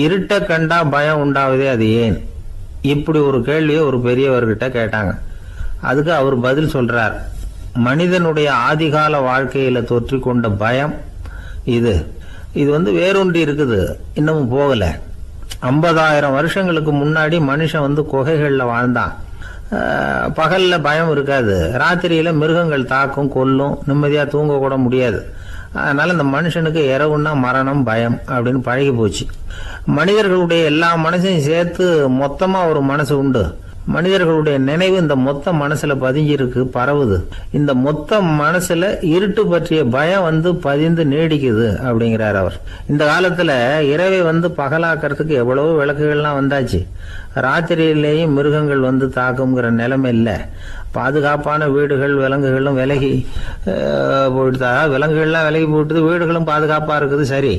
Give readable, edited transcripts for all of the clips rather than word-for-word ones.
இருட்ட கண்டா பயம் உண்டாவதே அது ஏன்? இப்படி ஒரு கேள்வியை ஒரு பெரியவர்கிட்ட கேட்டாங்க. அதுக்கு அவர் பதில் சொல்றார். மனிதனுடைய ஆதிகால வாழ்க்கையில தொற்றிக்கொண்ட பயம் இது இது வேரூன்றி இருக்குது, இன்னமும் போகல. 50,000 வருஷங்களுக்கு முன்னாடி மனுஷன் குகைகள்ல வாழ்ந்தான். பகல்ல பயம் இருக்காது, ராத்திரியில மிருகங்கள் தாக்கும் கொல்லும், நிம்மதியா தூங்க கூட முடியாது. அதனால இந்த மனுஷனுக்கு இரவுன்னா மரணம் பயம் அப்படின்னு பழகி போச்சு. மனிதர்களுடைய எல்லா மனசையும் சேர்த்து மொத்தமா ஒரு மனசு உண்டு. மனிதர்களுடைய நினைவு இந்த மொத்த மனசுல பதிஞ்சிருக்கு, பரவுது. இந்த மொத்த மனசுல இருட்டு பற்றிய பயம் பதிந்து நீடிக்குது அப்படிங்கிறார் அவர். இந்த காலத்துல இரவை பகலாக்கிறதுக்கு எவ்வளவோ விளக்குகள்லாம் வந்தாச்சு. ராத்திரியிலேயும் மிருகங்கள் தாக்குங்கிற நிலைமை இல்லை. பாதுகாப்பான வீடுகள் விலங்குகளும் விலகி போயிட்டு, விலங்குகள்லாம் விலகி போயிட்டு, வீடுகளும் பாதுகாப்பா இருக்குது. சரி,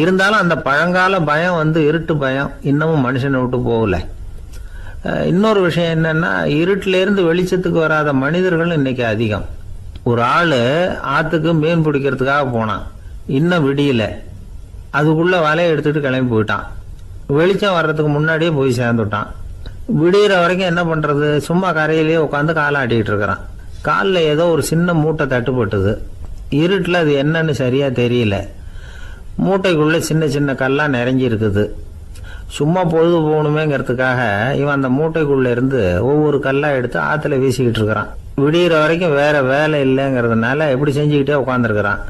இருந்தாலும் அந்த பழங்கால பயம் இருட்டு பயம் இன்னமும் மனுஷனை விட்டு போகல. இன்னொரு விஷயம் என்னன்னா, இருட்டுல இருந்து வெளிச்சத்துக்கு வராத மனிதர்கள் இன்னைக்கு அதிகம். ஒரு ஆளு ஆத்துக்கு மீன் பிடிக்கிறதுக்காக போனான், இன்னும் விடியல. அதுக்குள்ள வலையை எடுத்துட்டு கிளம்பி போயிட்டான். வெளிச்சம் வர்றதுக்கு முன்னாடியே போய் சேர்ந்துட்டான். விடிகிற வரைக்கும் என்ன பண்றது? சும்மா கரையிலேயே உட்காந்து காலாட்டிட்டு இருக்கிறான். காலில் ஏதோ ஒரு சின்ன மூட்டை தட்டுப்பட்டுது. இருட்டில் அது என்னன்னு சரியா தெரியல. மூட்டைக்குள்ள சின்ன சின்ன கல்லா நிறைஞ்சி இருக்குது. சும்மா பொழுது போகணுமேங்கிறதுக்காக இவன் அந்த மூட்டைக்குள்ள இருந்து ஒவ்வொரு கல்லா எடுத்து ஆத்துல வீசிக்கிட்டு இருக்கிறான். விடிகிற வரைக்கும் வேற வேலை இல்லைங்கிறதுனால எப்படி செஞ்சுக்கிட்டே உட்காந்துருக்கிறான்.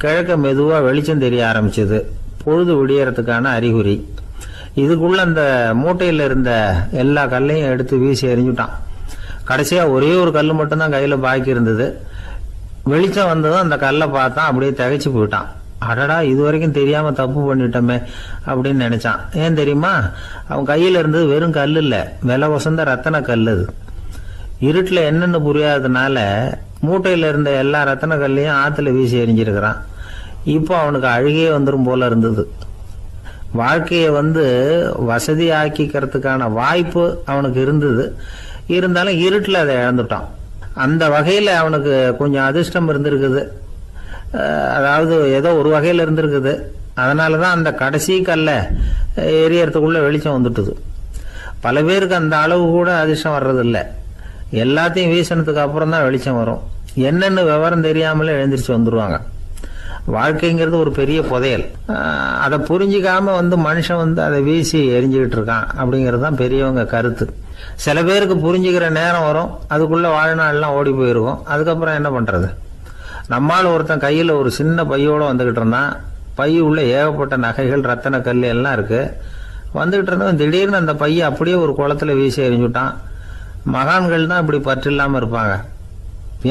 கிழக்க மெதுவா வெளிச்சம் தெரிய ஆரம்பிச்சது. பொழுது விடியறதுக்கான அறிகுறி. இதுக்குள்ள அந்த மூட்டையில இருந்த எல்லா கல்லையும் எடுத்து வீசி எறிஞ்சுட்டான். கடைசியா ஒரே ஒரு கல் மட்டும்தான் கையில பாக்கி இருந்தது. வெளிச்சம் வந்ததும் அந்த கல்லை பார்த்தான், அப்படியே திகைச்சு போயிட்டான். அடடா, இது வரைக்கும் தெரியாம தப்பு பண்ணிட்டோமே அப்படின்னு நினைச்சான். ஏன் தெரியுமா? அவன் கையில இருந்தது வெறும் கல் இல்ல, விலை வசந்த ரத்தன கல். அது இருட்டுல என்னன்னு புரியாததுனால மூட்டையில இருந்த எல்லா ரத்தன கல்லையும் ஆத்துல வீசி எறிஞ்சிருக்கிறான். இப்போ அவனுக்கு அழுகையே வந்துடும் போல இருந்தது. வாழ்க்கையை வசதி ஆக்கிக்கிறதுக்கான வாய்ப்பு அவனுக்கு இருந்தது. இருந்தாலும் இருட்டுல அதை இழந்துட்டான். அந்த வகையில அவனுக்கு கொஞ்சம் அதிர்ஷ்டம் இருந்திருக்குது. அதாவது ஏதோ ஒரு வகையில இருந்திருக்குது. அதனாலதான் அந்த கடைசி கல்லை எரியறதுக்குள்ள வெளிச்சம் வந்துட்டுது. பல பேருக்கு அந்த அளவு கூட அதிர்ஷ்டம் வர்றது இல்லை. எல்லாத்தையும் வீசினதுக்கு அப்புறம் தான் வெளிச்சம் வரும். என்னன்னு விவரம் தெரியாமலே எழுந்திரிச்சு வந்துருவாங்க. வாழ்க்கைங்கிறது ஒரு பெரிய புதையல். அதை புரிஞ்சிக்காம மனுஷன் அதை வீசி எரிஞ்சுக்கிட்டு இருக்கான் அப்படிங்கிறது தான் பெரியவங்க கருத்து. சில பேருக்கு புரிஞ்சுக்கிற நேரம் வரும், அதுக்குள்ள வாழ்நாள்லாம் ஓடி போயிருக்கும். அதுக்கப்புறம் என்ன பண்றது? நம்மால் ஒருத்தன் கையில ஒரு சின்ன பையோட வந்துகிட்டு இருந்தான். பை உள்ள ஏகப்பட்ட நகைகள், ரத்தன கல் எல்லாம் இருக்கு. வந்துகிட்டு இருந்தவன் திடீர்னு அந்த பையை அப்படியே ஒரு குளத்துல வீசி எறிஞ்சுட்டான். மகான்கள் தான் இப்படி பற்று இல்லாம இருப்பாங்க.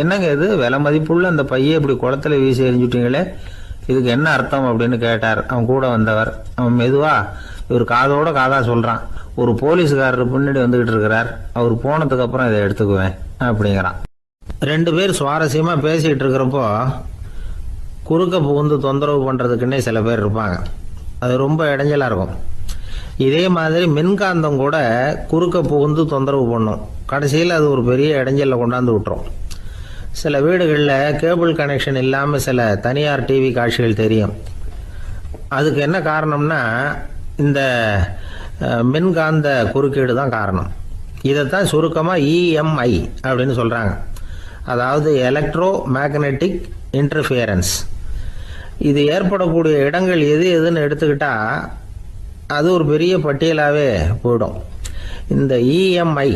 என்னங்க இது, விலை மதிப்புள்ள அந்த பையை இப்படி குளத்துல வீசி எறிஞ்சுட்டீங்களே, இதுக்கு என்ன அர்த்தம் அப்படின்னு கேட்டார் அவன் கூட வந்தவர். அவன் மெதுவா இவர் காதோட காதா சொல்றான். ஒரு போலீஸ்காரர் பின்னாடி வந்துகிட்டு இருக்கிறார், அவர் போனதுக்கு அப்புறம் இதை எடுத்துக்குவேன் அப்படிங்கிறான். 2 பேர் சுவாரஸ்யமா பேசிக்கிட்டு இருக்கிறப்போ குறுக்க புகுந்து தொந்தரவு பண்றதுக்குன்னே சில பேர் இருப்பாங்க. அது ரொம்ப இடைஞ்சலா இருக்கும். இதே மாதிரி மின்காந்தம் கூட குறுக்க புகுந்து தொந்தரவு பண்ணும். கடைசியில் அது ஒரு பெரிய இடைஞ்சல கொண்டாந்து விட்டுரும். சில வீடுகளில் கேபிள் கனெக்ஷன் இல்லாமல் சில தனியார் டிவி காட்சிகள் தெரியும். அதுக்கு என்ன காரணம்னா இந்த மின்காந்த குறுக்கீடு தான் காரணம். இதைத்தான் சுருக்கமாக இஎம்ஐ அப்படின்னு சொல்கிறாங்க. அதாவது எலக்ட்ரோ மேக்னெட்டிக் இன்டர்ஃபியரன்ஸ். இது ஏற்படக்கூடிய இடங்கள் எது எதுன்னு எடுத்துக்கிட்டா அது ஒரு பெரிய பட்டியலாகவே போயிடும். இந்த இஎம்ஐ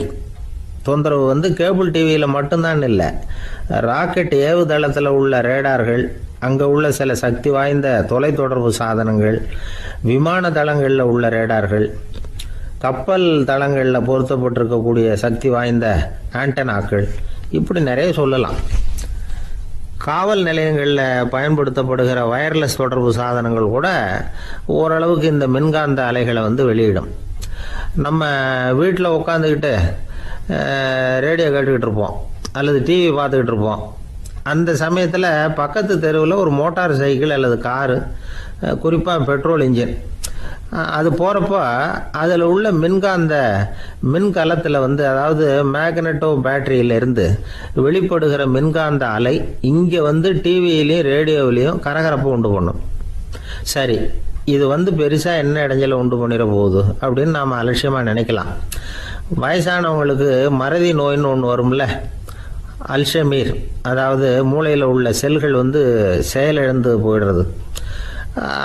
தொந்தரவு கேபிள் டிவியில் மட்டும்தான் இல்லை, ராக்கெட் ஏவுதளத்தில் உள்ள ரேடார்கள், அங்கே உள்ள சில சக்தி வாய்ந்த தொலைத்தொடர்பு சாதனங்கள், விமான தளங்களில் உள்ள ரேடார்கள், கப்பல் தளங்களில் பொருத்தப்பட்டிருக்கக்கூடிய சக்தி வாய்ந்த ஆண்டனாக்கள், இப்படி நிறைய சொல்லலாம். காவல் நிலையங்களில் பயன்படுத்தப்படுகிற வயர்லெஸ் தொடர்பு சாதனங்கள் கூட ஓரளவுக்கு இந்த மின்காந்த அலைகளை வெளியிடும். நம்ம வீட்டில் உட்காந்துக்கிட்டு ரேடியோ கேட்டுக்கிட்டு இருப்போம் அல்லது டிவி பார்த்துக்கிட்டு இருப்போம். அந்த சமயத்தில் பக்கத்து தெருவில் ஒரு மோட்டார் சைக்கிள் அல்லது காரு, குறிப்பாக பெட்ரோல் இன்ஜின், அது போகிறப்போ அதில் உள்ள மின்கலத்தில் அதாவது மேக்னெட்டோ பேட்டரியிலிருந்து வெளிப்படுகிற மின்காந்த அலை இங்கே டிவியிலையும் ரேடியோவிலையும் கரகரப்பு உண்டு பண்ணும். சரி, இது பெருசாக என்ன இடைஞ்சலை உண்டு பண்ணிட போகுது அப்படின்னு நாம் அலட்சியமாக நினைக்கலாம். வயசானவங்களுக்கு மறதி நோயின்னு ஒன்று வரும்ல, அல்ஷமீர், அதாவது மூளையில் உள்ள செல்கள் செயலிழந்து போயிடுறது.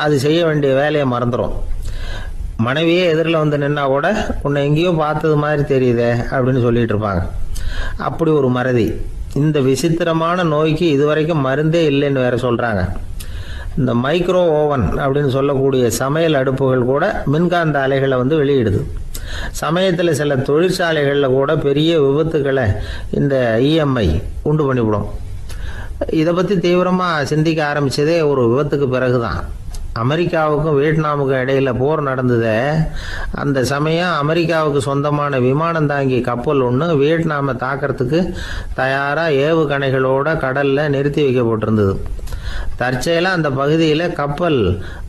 அது செய்ய வேண்டிய வேலையை மறந்துடும். மனைவியே எதிரில் நின்னா கூட உன்னை எங்கேயோ பார்த்தது மாதிரி தெரியுதே அப்படின்னு சொல்லிட்டு இருப்பாங்க. அப்படி ஒரு மறதி. இந்த விசித்திரமான நோய்க்கு இதுவரைக்கும் மருந்தே இல்லைன்னு வேற சொல்கிறாங்க. இந்த மைக்ரோ ஓவன் அப்படின்னு சொல்லக்கூடிய சமையல் அடுப்புகள் கூட மின்காந்த அலைகளை வெளியிடுது. சமயத்தில் சில தொழிற்சாலைகளில் கூட பெரிய விபத்துக்களை இந்த இஎம்ஐ உண்டு பண்ணிவிடும். இதை பற்றி தீவிரமாக சிந்திக்க ஆரம்பித்ததே ஒரு விபத்துக்கு பிறகு தான். அமெரிக்காவுக்கும் வியட்நாமுக்கும் இடையில் போர் நடந்தது. அந்த சமயம் அமெரிக்காவுக்கு சொந்தமான விமானம் தாங்கி கப்பல் ஒன்று வியட்நாமை தாக்கிறதுக்கு தயாராக ஏவுகணைகளோட கடலில் நிறுத்தி வைக்கப்பட்டிருந்தது. தற்செயலாக அந்த பகுதியில் கப்பல்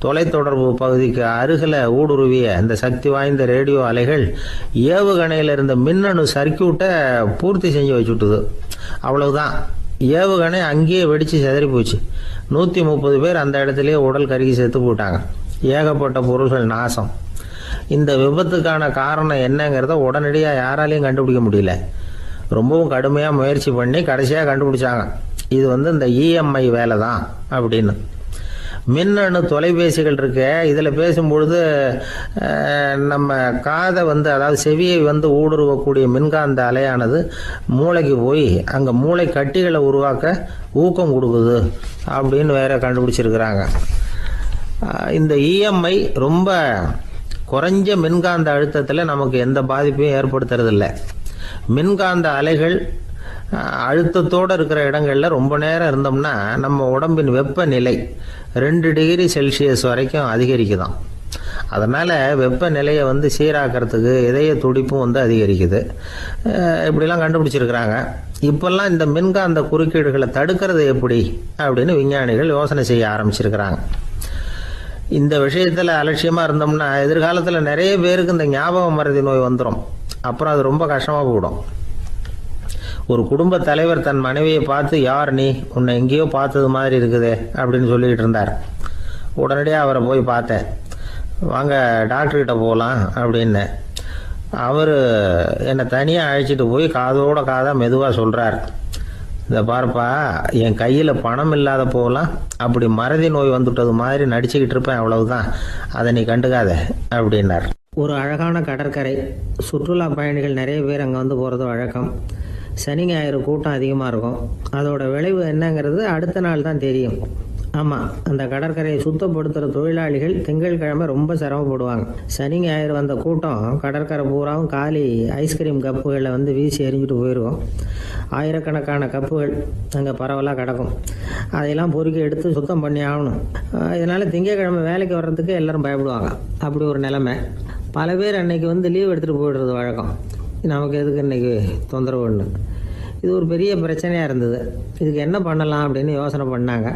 தொலைத்தொடர்பு பகுதிக்கு அருகில் ஊடுருவிய அந்த சக்தி வாய்ந்த ரேடியோ அலைகள் ஏவுகணையில் இருந்த மின்னணு சர்க்கியூட்டை பூர்த்தி செஞ்சு வச்சுட்டுது. அவ்வளவுதான், ஏவுகணை அங்கேயே வெடித்து சிதறி போச்சு. 130 பேர் அந்த இடத்துலயே உடல் கருகி செத்து போட்டாங்க. ஏகப்பட்ட பொருள்கள் நாசம். இந்த விபத்துக்கான காரணம் என்னங்கிறத உடனடியாக யாராலையும் கண்டுபிடிக்க முடியல. ரொம்பவும் கடுமையாக முயற்சி பண்ணி கடைசியாக கண்டுபிடிச்சாங்க. இது இந்த இஎம்ஐ வேலை தான் அப்படின்னு. மின்னணு தொலைபேசிகள் இருக்க, இதில் பேசும்பொழுது நம்ம காதை அதாவது செவியை ஊடுருவக்கூடிய மின்காந்த அலையானது மூளைக்கு போய் அங்கே மூளை கட்டிகளை உருவாக்க ஊக்கம் கொடுக்குது அப்படின்னு வேற கண்டுபிடிச்சிருக்கிறாங்க. இந்த இஎம்ஐ ரொம்ப குறைஞ்ச மின்காந்த அழுத்தத்தில் நமக்கு எந்த பாதிப்பையும் ஏற்படுத்துறதில்ல. மின்காந்த அலைகள் அழுத்தத்தோடு இருக்கிற இடங்களில் ரொம்ப நேரம் இருந்தோம்னா நம்ம உடம்பின் வெப்பநிலை 2 டிகிரி செல்சியஸ் வரைக்கும் அதிகரிக்குதாம். அதனால் வெப்பநிலையை சீராக்கிறதுக்கு இதய துடிப்பும் அதிகரிக்குது. இப்படிலாம் கண்டுபிடிச்சிருக்கிறாங்க. இப்போல்லாம் இந்த மின்காந்த குறுக்கீடுகளை தடுக்கிறது எப்படி அப்படின்னு விஞ்ஞானிகள் யோசனை செய்ய ஆரம்பிச்சிருக்கிறாங்க. இந்த விஷயத்தில் அலட்சியமாக இருந்தோம்னா எதிர்காலத்தில் நிறைய பேருக்கு இந்த ஞாபக மறதி நோய் வந்துடும். அப்புறம் அது ரொம்ப கஷ்டமாக போயிடும். ஒரு குடும்ப தலைவர் தன் மனைவியை பார்த்து, யார் நீ, உன்னை எங்கேயோ பார்த்தது மாதிரி இருக்குதே அப்படின்னு சொல்லிக்கிட்டு இருந்தார். உடனடியாக அவரை போய் பார்த்தேன். வாங்க டாக்டர்கிட்ட போகலாம் அப்படின்னு. அவர் என்னை தனியாக அழைச்சிட்டு போய் காதோட காதாக மெதுவாக சொல்கிறார், இதை பார்ப்பா, என் கையில் பணம் இல்லாத போகலாம், அப்படி மறதி நோய் வந்துவிட்டது மாதிரி நடிச்சுக்கிட்டு இருப்பேன், அவ்வளவுதான், அதை நீ கண்டுக்காத அப்படின்னார். ஒரு அழகான கடற்கரை. சுற்றுலா பயணிகள் நிறைய பேர் அங்கே போகிறது வழக்கம். சனி ஞாயிறு கூட்டம் அதிகமாக இருக்கும். அதோட விளைவு என்னங்கிறது அடுத்த நாள் தான் தெரியும். ஆமாம், அந்த கடற்கரையை சுத்தப்படுத்துகிற தொழிலாளிகள் திங்கட்கிழமை ரொம்ப சிரமப்படுவாங்க. சனி ஞாயிறு வந்த கூட்டம் கடற்கரை பூராவும் காலி ஐஸ்கிரீம் கப்புகளை வீசி எறிஞ்சிட்டு போயிருக்கும். ஆயிரக்கணக்கான கப்புகள் அங்கே பரவலாக கிடக்கும். அதையெல்லாம் பொறுக்கி எடுத்து சுத்தம் பண்ணி ஆகணும். இதனால் திங்கட்கிழமை வேலைக்கு வர்றதுக்கு எல்லோரும் பயப்படுவாங்க. அப்படி ஒரு நிலைமை. பல பேர் அன்னைக்கு லீவ் எடுத்துகிட்டு போயிடுறது வழக்கம். நமக்கு எதுக்கு இன்றைக்கி தொந்தரவுன்னு. இது ஒரு பெரிய பிரச்சனையாக இருந்தது. இதுக்கு என்ன பண்ணலாம் அப்படின்னு யோசனை பண்ணாங்க.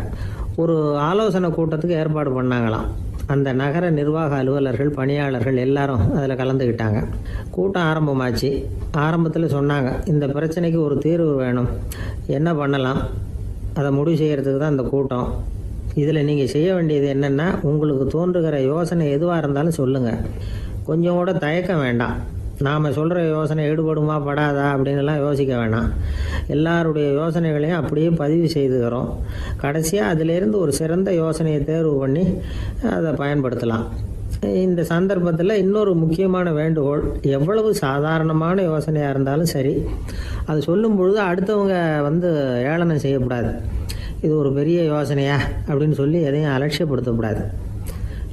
ஒரு ஆலோசனை கூட்டத்துக்கு ஏற்பாடு பண்ணாங்களாம். அந்த நகர நிர்வாக அலுவலர்கள், பணியாளர்கள் எல்லாரும் அதில் கலந்துக்கிட்டாங்க. கூட்டம் ஆரம்பமாச்சு. ஆரம்பத்தில் சொன்னாங்க, இந்த பிரச்சனைக்கு ஒரு தீர்வு வேணும், என்ன பண்ணலாம், அதை முடிவு செய்கிறதுக்கு தான் இந்த கூட்டம். இதில் நீங்கள் செய்ய வேண்டியது என்னென்னா, உங்களுக்கு தோன்றுகிற யோசனை எதுவாக இருந்தாலும் சொல்லுங்கள். கொஞ்சம் கூட தயக்கம் வேண்டாம். நாம் சொல்கிற யோசனை ஈடுபடுமா படாதா அப்படின்லாம் யோசிக்க வேணாம். எல்லாருடைய யோசனைகளையும் அப்படியே பதிவு செய்துக்கிறோம். கடைசியாக அதிலேருந்து ஒரு சிறந்த யோசனையை தேர்வு பண்ணி அதை பயன்படுத்தலாம். இந்த சந்தர்ப்பத்தில் இன்னொரு முக்கியமான வேண்டுகோள், எவ்வளவு சாதாரணமான யோசனையாக இருந்தாலும் சரி, அது சொல்லும் பொழுது அடுத்தவங்க ஏளனம் செய்யக்கூடாது. இது ஒரு பெரிய யோசனையா அப்படின்னு சொல்லி எதையும் அலட்சியப்படுத்தக்கூடாது.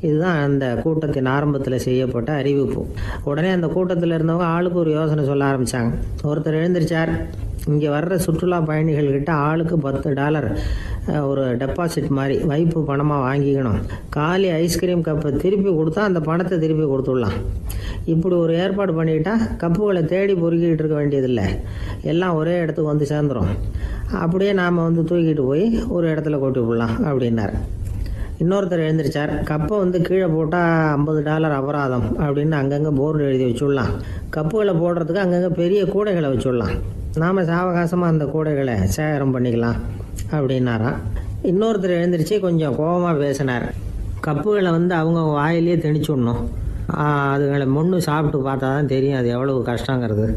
இதுதான் அந்த கூட்டத்தின் ஆரம்பத்தில் செய்யப்பட்ட அறிவிப்பு. உடனே அந்த கூட்டத்தில் இருந்தவங்க ஆளுக்கு ஒரு யோசனை சொல்ல ஆரம்பித்தாங்க. ஒருத்தர் எழுந்திருச்சார், இங்கே வர்ற சுற்றுலா பயணிகள்கிட்ட ஆளுக்கு $10 ஒரு டெபாசிட் மாதிரி வைப்பு பணமாக வாங்கிக்கணும். காலி ஐஸ்கிரீம் கப்பை திருப்பி கொடுத்தா அந்த பணத்தை திருப்பி கொடுத்துடலாம். இப்படி ஒரு ஏற்பாடு பண்ணிக்கிட்டா கப்புகளை தேடி பொறுக்கிட்டு இருக்க வேண்டியதில்லை, எல்லாம் ஒரே இடத்துக்கு சேர்ந்துடும். அப்படியே நாம் தூக்கிட்டு போய் ஒரு இடத்துல கொட்டி விடலாம் அப்படின்னார். இன்னொருத்தர் எழுந்திரிச்சார், கப்பை கீழே போட்டால் $50 அபராதம் அப்படின்னு அங்கங்கே போர்டு எழுதி வச்சுடலாம். கப்புகளை போடுறதுக்கு அங்கங்கே பெரிய கூடைகளை வச்சுடலாம். நாம் சாவகாசமாக அந்த கூடைகளை சேகரம் பண்ணிக்கலாம் அப்படின்னாராம். இன்னொருத்தர் எழுந்திரிச்சு கொஞ்சம் கோபமாக பேசினார், கப்புகளை வந்து அவங்க வாயிலே திணிச்சுடணும். அதுங்களை மொன்று சாப்பிட்டு பார்த்தா தான் தெரியும் அது எவ்வளவு கஷ்டங்கிறது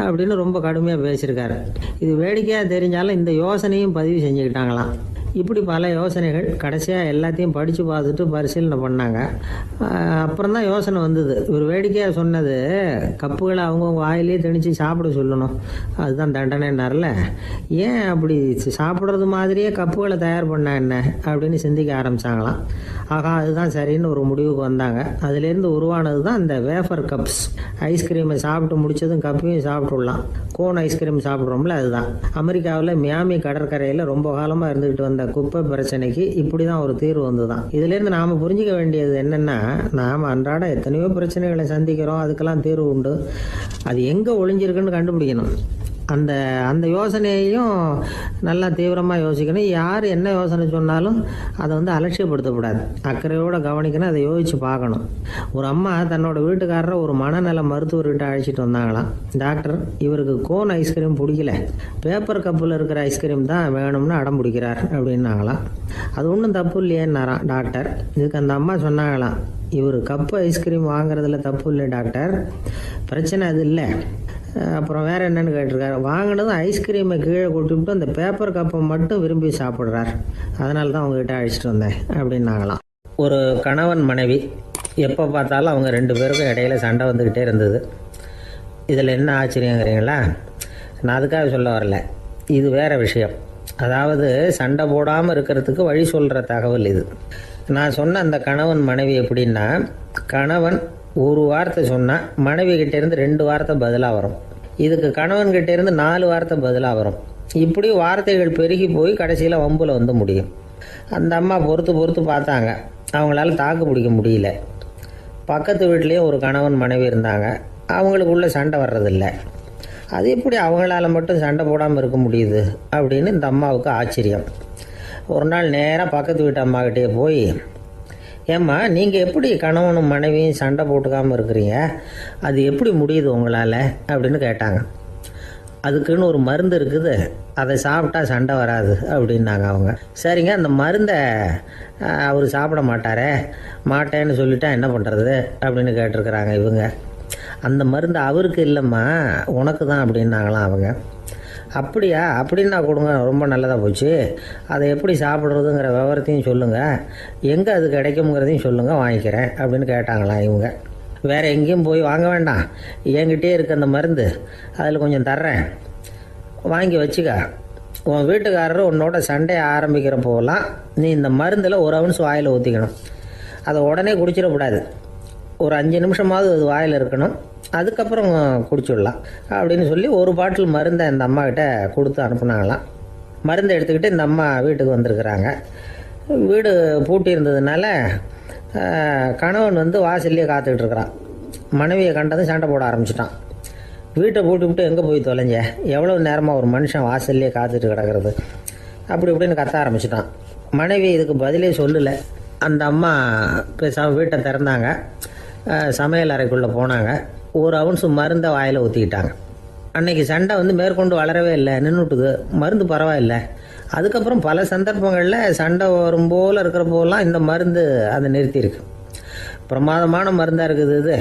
அப்படின்னு ரொம்ப கடுமையாக பேசியிருக்காரு. இது வேடிக்கையாக தெரிஞ்சாலும் இந்த யோசனையும் பதிவு செஞ்சுக்கிட்டாங்களாம். இப்படி பல யோசனைகள் கடைசியாக எல்லாத்தையும் படித்து பார்த்துட்டு பரிசீலனை பண்ணாங்க. அப்புறம் தான் யோசனை வந்தது. இவர் வேடிக்கையாக சொன்னது கப்புகளை அவங்கவுங்க வாயிலே திணிச்சு சாப்பிட சொல்லணும், அதுதான் தண்டனைன்னார்ல. ஏன் அப்படி சாப்பிட்றது மாதிரியே கப்புகளை தயார் பண்ண என்ன அப்படின்னு சிந்திக்க ஆரம்பித்தாங்களாம். ஆகா, அதுதான் சரின்னு ஒரு முடிவுக்கு வந்தாங்க. அதுலேருந்து உருவானது தான் இந்த வேஃபர் கப்ஸ். ஐஸ்கிரீமை சாப்பிட்டு முடித்ததும் கப்பையும் சாப்பிட்டுடலாம். கோன் ஐஸ்கிரீம் சாப்பிட்றோம்ல, அதுதான். அமெரிக்காவில் மியாமி கடற்கரையில் ரொம்ப காலமாக இருந்துக்கிட்டு வந்த குப்பை பிரச்சனைக்கு இப்படி தான் ஒரு தீர்வு வந்து தான். இதுலேருந்து நாம் புரிஞ்சிக்க வேண்டியது என்னென்னா, நாம் அன்றாட எத்தனையோ பிரச்சனைகளை சந்திக்கிறோம், அதுக்கெல்லாம் தீர்வு உண்டு. அது எங்கே ஒளிஞ்சிருக்குன்னு கண்டுபிடிக்கணும். அந்த அந்த யோசனையையும் நல்லா தீவிரமாக யோசிக்கணும். யார் என்ன யோசனை சொன்னாலும் அதை வந்து அலட்சியப்படுத்தக்கூடாது, அக்கறையோடு கவனிக்கணும், அதை யோசித்து பார்க்கணும். ஒரு அம்மா தன்னோட வீட்டுக்காரரை ஒரு மனநல மருத்துவர்கிட்ட அழைச்சிட்டு வந்தாங்களாம். டாக்டர், இவருக்கு கோன் ஐஸ்கிரீம் பிடிக்கல, பேப்பர் கப்பில் இருக்கிற ஐஸ்கிரீம் தான் வேணும்னு அடம் பிடிக்கிறார் அப்படின்னாங்களாம். அது ஒன்றும் தப்பு இல்லையேன்னாராம் டாக்டர். இதுக்கு அந்த அம்மா சொன்னாங்களாம், இவர் கப்பு ஐஸ்கிரீம் வாங்குறதுல தப்பு இல்லை டாக்டர், பிரச்சனை அது இல்லை. அப்புறம் வேறு என்னென்னு கேட்டிருக்காரு. வாங்கினதும் ஐஸ்கிரீமை கீழே கொட்டிவிட்டு அந்த பேப்பர் கப்பை மட்டும் விரும்பி சாப்பிட்றார், அதனால தான் அவங்ககிட்ட அழைச்சிட்டு வந்தேன் அப்படின்னாங்களாம். ஒரு கணவன் மனைவி எப்போ பார்த்தாலும் அவங்க 2 பேருக்கும் இடையில சண்டை வந்துக்கிட்டே இருந்தது. இதில் என்ன ஆச்சரியங்கிறீங்களா? நான் அதுக்காக சொல்ல வரல, இது வேறு விஷயம். அதாவது சண்டை போடாமல் இருக்கிறதுக்கு வழி சொல்கிற தகவல் இது. நான் சொன்ன அந்த கணவன் மனைவி எப்படின்னா, கணவன் ஒரு வார்த்தை சொன்னால் மனைவி கிட்டேருந்து 2 வார்த்தை பதிலாக வரும். இதுக்கு கணவன்கிட்டேருந்து 4 வார்த்தை பதிலாக வரும். இப்படி வார்த்தைகள் பெருகி போய் கடைசியில் வம்பில் வந்து முடியும். அந்த அம்மா பொறுத்து பார்த்தாங்க, அவங்களால தாக்கு பிடிக்க முடியல. பக்கத்து வீட்லேயும் ஒரு கணவன் மனைவி இருந்தாங்க, அவங்களுக்குள்ள சண்டை வர்றதில்லை. அது எப்படி அவங்களால மட்டும் சண்டை போடாமல் இருக்க முடியுது அப்படின்னு இந்த அம்மாவுக்கு ஆச்சரியம். ஒரு நாள் நேராக பக்கத்து வீட்டு அம்மாக்கிட்டே போய், ஏம்மா, நீங்கள் எப்படி கணவனும் மனைவியும் சண்டை போட்டுக்காமல் இருக்கிறீங்க, அது எப்படி முடியுது உங்களால் அப்படின்னு கேட்டாங்க. அதுக்குன்னு ஒரு மருந்து இருக்குது, அதை சாப்பிட்டா சண்டை வராது அப்படின்னாங்க அவங்க. சரிங்க, அந்த மருந்தை அவர் சாப்பிட மாட்டேன்னு சொல்லிட்டா என்ன பண்ணுறது அப்படின்னு கேட்டிருக்கிறாங்க இவங்க. அந்த மருந்து அவருக்கு இல்லைம்மா, உனக்கு தான் அப்படின்னாங்களாம் அவங்க. அப்படியா, அப்படின்னா கொடுங்க, ரொம்ப நல்லதாக போச்சு. அதை எப்படி சாப்பிட்றதுங்கிற விவரத்தையும் சொல்லுங்கள், எங்கே அது கிடைக்குங்கிறதையும் சொல்லுங்கள், வாங்கிக்கிறேன் அப்படின்னு கேட்டாங்களாம் இவங்க. வேறு எங்கேயும் போய் வாங்க வேண்டாம், என்கிட்டே இருக்க அந்த மருந்து அதில் கொஞ்சம் தர்றேன், வாங்கி வச்சுக்க. உன் வீட்டுக்காரர் உன்னோட சண்டையை ஆரம்பிக்கிறப்போலாம் நீ இந்த மருந்தில் 1 ounce வாயில் ஊற்றிக்கணும். அதை உடனே குடிச்சிடக்கூடாது, ஒரு 5 நிமிஷமாவது அது வாயில் இருக்கணும், அதுக்கப்புறம் குடிச்சுடலாம் அப்படின்னு சொல்லி ஒரு பாட்டில் மருந்தை இந்த அம்மாக்கிட்ட கொடுத்து அனுப்புனாங்களாம். மருந்தை எடுத்துக்கிட்டு இந்த அம்மா வீட்டுக்கு வந்திருக்கிறாங்க. வீடு பூட்டி இருந்ததுனால கணவன் வந்து வாசல்லையே காத்துக்கிட்டு இருக்கிறான். மனைவியை கண்டதும் சண்டை போட ஆரம்பிச்சிட்டான். வீட்டை பூட்டி விட்டு எங்கே போய் தொலைஞ்ச, எவ்வளோ நேரமாக ஒரு மனுஷன் வாசல்லையே காத்துட்டு கிடக்கிறது அப்படி இப்படின்னு கத்த ஆரம்பிச்சிட்டான். மனைவி இதுக்கு பதிலே சொல்லலை. அந்த அம்மா பேசாமல் வீட்டை திறந்தாங்க, சமையல் அறைக்குள்ளே போனாங்க, 1 ounce மருந்தை வாயில் ஊற்றிக்கிட்டாங்க. அன்னைக்கு சண்டை வந்து மேற்கொண்டு வளரவே இல்லை, நின்றுட்டுது. மருந்து பரவாயில்லை. அதுக்கப்புறம் பல சந்தர்ப்பங்களில் சண்டை வரும் போல் இருக்கிற போலாம் இந்த மருந்து அதை நிறுத்தியிருக்கு. பிரமாதமான மருந்தாக இருக்குது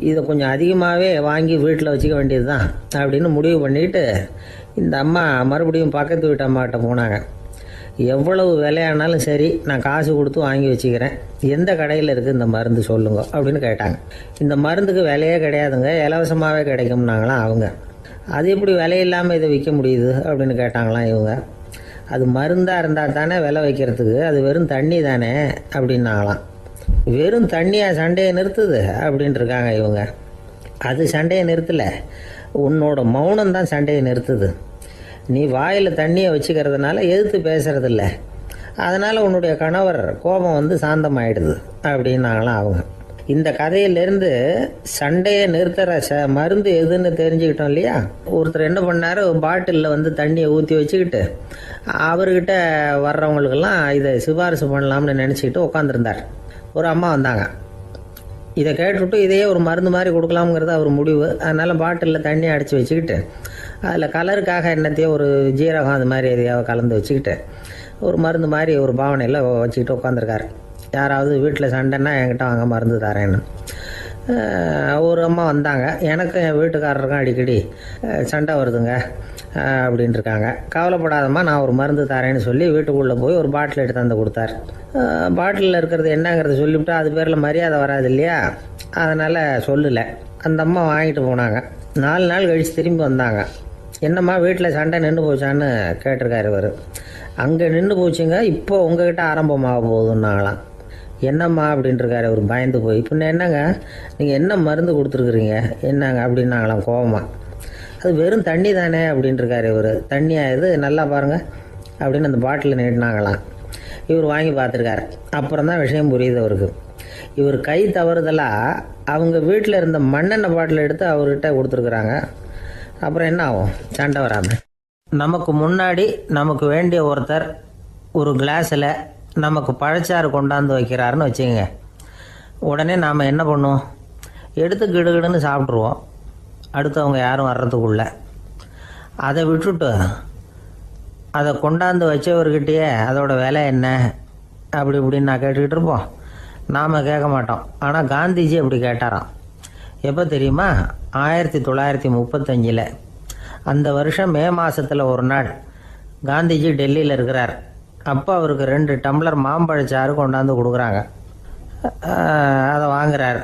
இதை கொஞ்சம் அதிகமாகவே வாங்கி வீட்டில் வச்சுக்க வேண்டியது தான் அப்படின்னு முடிவு பண்ணிட்டு இந்த அம்மா மறுபடியும் பக்கத்து வீட்டு அம்மாக்கிட்ட போனாங்க. எவ்வளவு விலையானாலும் சரி, நான் காசு கொடுத்து வாங்கி வச்சுக்கிறேன், எந்த கடையில் இருக்குது இந்த மருந்து சொல்லுங்க அப்படின்னு கேட்டாங்க. இந்த மருந்துக்கு விலையே கிடையாதுங்க, இலவசமாகவே கிடைக்கும்னாங்களாம் அவங்க. அது எப்படி விலை இல்லாமல் இதை விற்க முடியுது அப்படின்னு கேட்டாங்களாம் இவங்க. அது மருந்தாக இருந்தால் தானே விலை வைக்கிறதுக்கு, அது வெறும் தண்ணி தானே அப்படின்னாங்களாம். வெறும் தண்ணியாக சண்டையை நிறுத்துது அப்படின்ட்டு இருக்காங்க இவங்க. அது சண்டையை நிறுத்தலை, உன்னோட மௌனம் தான் சண்டையை நிறுத்துது. நீ வாயில் தண்ணியை வச்சுக்கிறதுனால எதிர்த்து பேசுறதில்ல, அதனால் உன்னுடைய கணவர் கோபம் வந்து சாந்தமாயிடுது அப்படின்னாங்களாம் அவங்க. இந்த கதையிலேருந்து சண்டையை நிறுத்துகிற மருந்து எதுன்னு தெரிஞ்சுக்கிட்டோம் இல்லையா. ஒருத்தர் என்ன பண்ணார், பாட்டிலில் வந்து தண்ணியை ஊற்றி வச்சுக்கிட்டு அவர்கிட்ட வர்றவங்களுக்கெல்லாம் இதை சிபாரிசு பண்ணலாம்னு நினச்சிக்கிட்டு உட்காந்துருந்தார். ஒரு அம்மா வந்தாங்க, இதை கேட்டுவிட்டு இதையே ஒரு மருந்து மாதிரி கொடுக்கலாம்ங்கிறது அவர் முடிவு. அதனால் பாட்டிலில் தண்ணியை அடித்து வச்சுக்கிட்டு அதில் கலருக்காக என்னத்தையோ ஒரு ஜீரகம் அது மாதிரி எதையாவது கலந்து வச்சுக்கிட்டு ஒரு மருந்து மாதிரி ஒரு பாவனையில் வச்சுக்கிட்டு உட்காந்துருக்காரு. யாராவது வீட்டில் சண்டைன்னா என்கிட்ட வாங்க மருந்து தரேன்னு. ஒரு அம்மா வந்தாங்க, எனக்கும் என் வீட்டுக்காரருக்கும் அடிக்கடி சண்டை வருதுங்க அப்படின்ட்டு இருக்காங்க. கவலைப்படாதம்மா, நான் ஒரு மருந்து தரேன்னு சொல்லி வீட்டுக்குள்ளே போய் ஒரு பாட்டில் எடுத்து வந்து கொடுத்தார். பாட்டிலில் இருக்கிறது என்னங்கிறத சொல்லிவிட்டா அது பேரில் மரியாதை வராது இல்லையா, அதனால் சொல்லலை. அந்த அம்மா வாங்கிட்டு போனாங்க. 4 நாள் கழித்து திரும்பி வந்தாங்க. என்னம்மா வீட்டில் சண்டை நின்று போச்சான்னு கேட்டிருக்காரு இவர். அங்கே நின்று போச்சுங்க, இப்போ உங்ககிட்ட ஆரம்பமாக போகுதுன்னாங்களாம். என்னம்மா அப்படின்ட்டுருக்காரு அவர் பயந்து போய். பின்ன என்னங்க, நீங்கள் என்ன மருந்து கொடுத்துருக்குறீங்க என்னங்க அப்படின்னாங்களாம் கோவமாக. அது வெறும் தண்ணி தானே அப்படின்ட்டுருக்காரு இவர். தண்ணியாக இது நல்லா பாருங்கள் அப்படின்னு அந்த பாட்டில் நீட்டினாங்களாம். இவர் வாங்கி பார்த்துருக்காரு. அப்புறம் தான் விஷயம் புரியுது அவருக்கு. இவர் கை தவறுதலாக அவங்க வீட்டில் இருந்த மண்ணெண்ணெய் பாட்டில் எடுத்து அவர்கிட்ட கொடுத்துருக்குறாங்க. அப்புறம் என்ன ஆகும், சண்டை வராமல். நமக்கு முன்னாடி நமக்கு வேண்டிய ஒருத்தர் ஒரு கிளாஸில் நமக்கு பழச்சாறு கொண்டாந்து வைக்கிறாருன்னு வச்சுக்கோங்க. உடனே நாம் என்ன பண்ணுவோம், எடுத்து கிடுகிடுன்னு சாப்பிட்ருவோம் அடுத்தவங்க யாரும் வர்றதுக்குள்ள. அதை விட்டுட்டு அதை கொண்டாந்து வச்சவர்கிட்டயே அதோட விலை என்ன அப்படி இப்படின்னு நான் கேட்டுக்கிட்டு இருப்போம். நாம் கேட்க மாட்டோம். ஆனால் காந்திஜி அப்படி கேட்டாராம். எப்போ தெரியுமா, 1935. அந்த வருஷம் மே மாதத்தில் ஒரு நாள் காந்திஜி டெல்லியில் இருக்கிறார். அப்போ அவருக்கு 2 டம்ளர் மாம்பழச்சாறு கொண்டாந்து கொடுக்குறாங்க. அதை வாங்குறார்.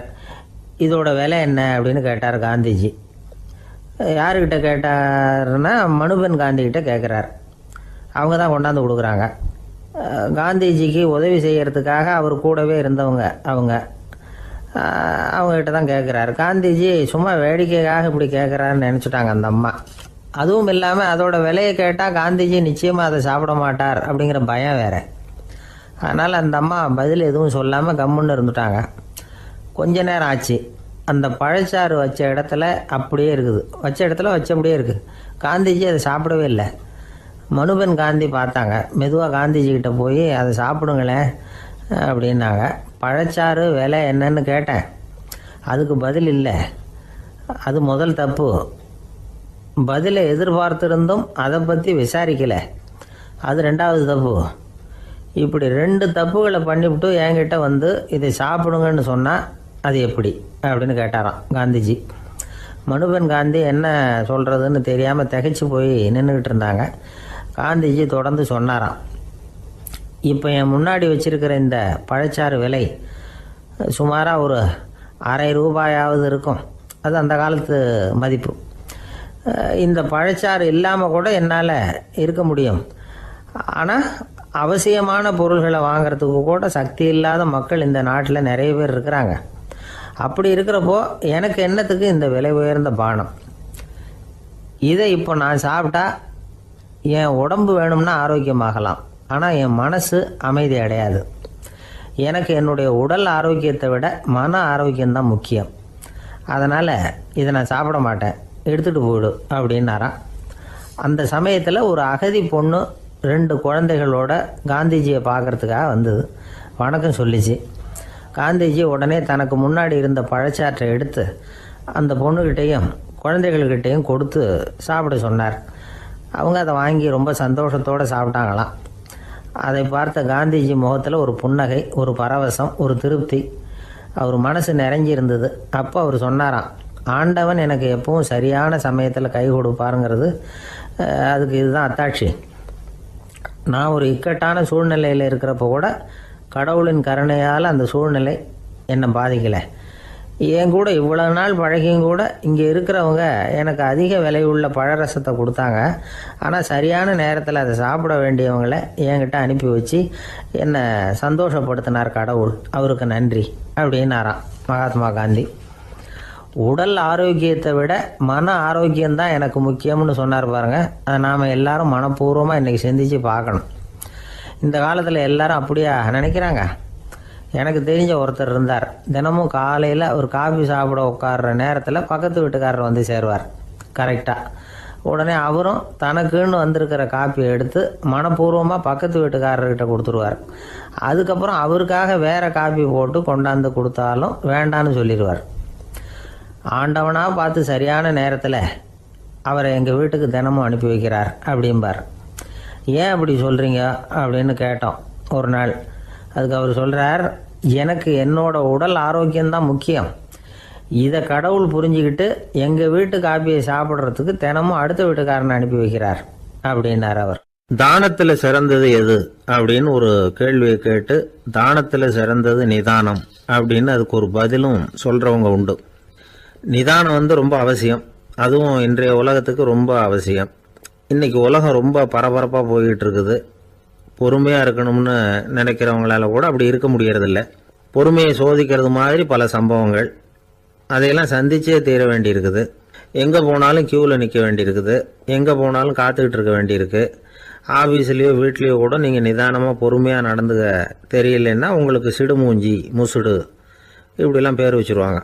இதோட விலை என்ன அப்படின்னு கேட்டார் காந்திஜி. யாருக்கிட்ட கேட்டாருன்னா மனுபென் காந்திகிட்ட கேட்குறார். அவங்க தான் கொண்டாந்து கொடுக்குறாங்க. காந்திஜிக்கு உதவி செய்கிறதுக்காக அவர் கூடவே இருந்தவங்க அவங்ககிட்ட தான் கேட்குறாரு. காந்திஜி சும்மா வேடிக்கைக்காக இப்படி கேட்குறாருன்னு நினச்சிட்டாங்க அந்த அம்மா. அதுவும் இல்லாமல் அதோட விலையை கேட்டால் காந்திஜி நிச்சயமாக அதை சாப்பிட மாட்டார் அப்படிங்கிற பயம் வேறு. அதனால் அந்த அம்மா பதில் எதுவும் சொல்லாமல் கம்முன்னு இருந்துட்டாங்க. கொஞ்ச நேரம் ஆச்சு. அந்த பழச்சாறு வச்ச இடத்துல அப்படியே இருக்குது, வச்ச இடத்துல வச்சபடியே இருக்குது. காந்திஜி அதை சாப்பிடவே இல்லை. மனுபென் காந்தி பார்த்தாங்க. மெதுவாக காந்திஜிக்கிட்ட போய் அதை சாப்பிடுங்களேன் அப்படின்னாங்க. பழச்சாறு விலை என்னன்னு கேட்டேன், அதுக்கு பதில் இல்லை. அது முதல் தப்பு. பதிலை எதிர்பார்த்திருந்தும் அதை பற்றி விசாரிக்கலை, அது 2வது தப்பு. இப்படி 2 தப்புகளை பண்ணிவிட்டு என்கிட்ட வந்து இதை சாப்பிடுங்கன்னு சொன்னால் அது எப்படி அப்படின்னு கேட்டாராம் காந்திஜி. மனுபென் காந்தி என்ன சொல்கிறதுன்னு தெரியாமல் திகைச்சு போய் நின்றுக்கிட்டு இருந்தாங்க. காந்திஜி தொடர்ந்து சொன்னாராம், இப்போ என் முன்னாடி வச்சிருக்கிற இந்த பழச்சாறு விலை சுமாராக ஒரு ₹1/2 இருக்கும். அது அந்த காலத்து மதிப்பு. இந்த பழச்சாறு இல்லாமல் கூட என்னால் இருக்க முடியும். ஆனால் அவசியமான பொருள்களை வாங்கிறதுக்கு கூட சக்தி இல்லாத மக்கள் இந்த நாட்டில் நிறைய பேர் இருக்கிறாங்க. அப்படி இருக்கிறப்போ எனக்கு என்னத்துக்கு இந்த விலை உயர்ந்த பானம்? இதை இப்போ நான் சாப்பிட்டா என் உடம்பு வேணும்னா ஆரோக்கியமாகலாம், ஆனால் என் மனசு அமைதி அடையாது. எனக்கு என்னுடைய உடல் ஆரோக்கியத்தை விட மன ஆரோக்கியம்தான் முக்கியம். அதனால் இதை நான் சாப்பிட மாட்டேன், எடுத்துகிட்டு போயிடு அப்படின்னாராம். அந்த சமயத்தில் ஒரு அகதி பொண்ணு 2 குழந்தைகளோட காந்திஜியை பார்க்குறதுக்காக வந்தது. வணக்கம் சொல்லிச்சு. காந்திஜி உடனே தனக்கு முன்னாடி இருந்த பழச்சாற்றை எடுத்து அந்த பொண்ணுக்கிட்டேயும் குழந்தைகள்கிட்டையும் கொடுத்து சாப்பிட சொன்னார். அவங்க அதை வாங்கி ரொம்ப சந்தோஷத்தோடு சாப்பிட்டாங்களாம். அதை பார்த்த காந்திஜி முகத்தில் ஒரு புன்னகை, ஒரு பரவசம், ஒரு திருப்தி. அவர் மனசு நிறைஞ்சி இருந்தது. அப்போ அவர் சொன்னாராம், ஆண்டவன் எனக்கு எப்பவும் சரியான சமயத்தில் கை கொடுப்பாருங்கிறது அதுக்கு இதுதான் அத்தாட்சி. நான் ஒரு இக்கட்டான சூழ்நிலையில் இருக்கிறப்ப கூட கடவுளின் கருணையால் அந்த சூழ்நிலை என்னை பாதிக்கலை. என் கூட இவ்வளோ நாள் பழகியும் கூட இங்கே இருக்கிறவங்க எனக்கு அதிக விலையுள்ள பழரசத்தை கொடுத்தாங்க. ஆனால் சரியான நேரத்தில் அதை சாப்பிட வேண்டியவங்களை என்கிட்ட அனுப்பி வச்சு என்னை சந்தோஷப்படுத்தினார் கடவுள், அவருக்கு நன்றி அப்படின்னாராம் மகாத்மா காந்தி. உடல் ஆரோக்கியத்தை விட மன ஆரோக்கியம்தான் எனக்கு முக்கியம்னு சொன்னார் பாருங்க. அதை நாம் எல்லாரும் மனப்பூர்வமாக இன்றைக்கி சிந்திச்சு பார்க்கணும். இந்த காலத்தில் எல்லாரும் அப்படியா நினைக்கிறாங்க? எனக்கு தெரிஞ்ச ஒருத்தர் இருந்தார். தினமும் காலையில் ஒரு காஃபி சாப்பிட உட்கார்ற நேரத்தில் பக்கத்து வீட்டுக்காரர் வந்து சேருவார் கரெக்டாக. உடனே அவரும் தனக்குன்னு வந்திருக்கிற காப்பியை எடுத்து மனப்பூர்வமாக பக்கத்து வீட்டுக்காரர்கிட்ட கொடுத்துருவார். அதுக்கப்புறம் அவருக்காக வேறு காப்பி போட்டு கொண்டாந்து கொடுத்தாலும் வேண்டான்னு சொல்லிடுவார். ஆண்டவனாக பார்த்து சரியான நேரத்தில் அவரை எங்கள் வீட்டுக்கு தினமும் அனுப்பி வைக்கிறார் அப்படிம்பார். ஏன் அப்படி சொல்கிறீங்க அப்படின்னு கேட்டோம் ஒரு நாள். அதுக்கு அவர் சொல்கிறார், எனக்கு என்னோட உடல் ஆரோக்கியம்தான் முக்கியம். இதை கடவுள் புரிஞ்சுக்கிட்டு எங்கள் வீட்டு காப்பியை சாப்பிட்றதுக்கு தினமும் அடுத்த வீட்டுக்காரனை அனுப்பி வைக்கிறார் அப்படின்னார் அவர். தானத்துல சிறந்தது எது அப்படின்னு ஒரு கேள்வியை கேட்டு, தானத்துல சிறந்தது நிதானம் அப்படின்னு அதுக்கு ஒரு பதிலும் சொல்றவங்க உண்டு. நிதானம் ரொம்ப அவசியம். அதுவும் இன்றைய உலகத்துக்கு ரொம்ப அவசியம். இன்னைக்கு உலகம் ரொம்ப பரபரப்பாக போய்கிட்டு இருக்குது. பொறுமையாக இருக்கணும்னு நினைக்கிறவங்களால கூட அப்படி இருக்க முடியறதில்ல. பொறுமையை சோதிக்கிறது மாதிரி பல சம்பவங்கள், அதையெல்லாம் சந்திச்சே தீர வேண்டியிருக்குது. எங்கே போனாலும் க்யூவில் நிற்க வேண்டியிருக்குது. எங்கே போனாலும் காத்துக்கிட்டு இருக்க வேண்டியிருக்கு. ஆஃபீஸ்லேயோ வீட்லேயோ கூட நீங்கள் நிதானமாக பொறுமையாக நடந்துக்க தெரியலன்னா உங்களுக்கு சிடுமூஞ்சி, முசுடு இப்படிலாம் பேர் வச்சுருவாங்க.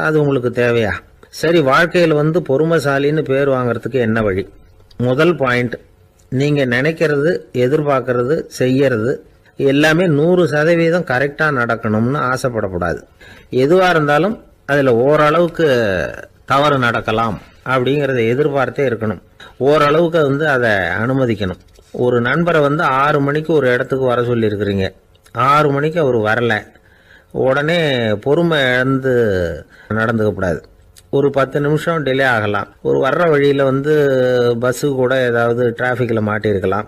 அது உங்களுக்கு தேவையா? சரி, வாழ்க்கையில் பொறுமைசாலின்னு பேர் வாங்கிறதுக்கு என்ன வழி? முதல் பாயிண்ட், நீங்கள் நினைக்கிறது, எதிர்பார்க்கறது, செய்யறது எல்லாமே 100% கரெக்டாக நடக்கணும்னு ஆசைப்படக்கூடாது. எதுவாக இருந்தாலும் அதில் ஓரளவுக்கு தவறு நடக்கலாம் அப்படிங்கிறத எதிர்பார்த்தே இருக்கணும். ஓரளவுக்கு அதை அனுமதிக்கணும். ஒரு நண்பரை 6 மணிக்கு ஒரு இடத்துக்கு வர சொல்லியிருக்கிறீங்க. 6 மணிக்கு அவர் வரலை. உடனே பொறுமை இழந்து நடந்துக்கக்கூடாது. ஒரு 10 நிமிஷம் டிலே ஆகலாம். ஒரு வர்ற வழியில் பஸ்ஸு கூட ஏதாவது டிராஃபிக்கில் மாட்டியிருக்கலாம்.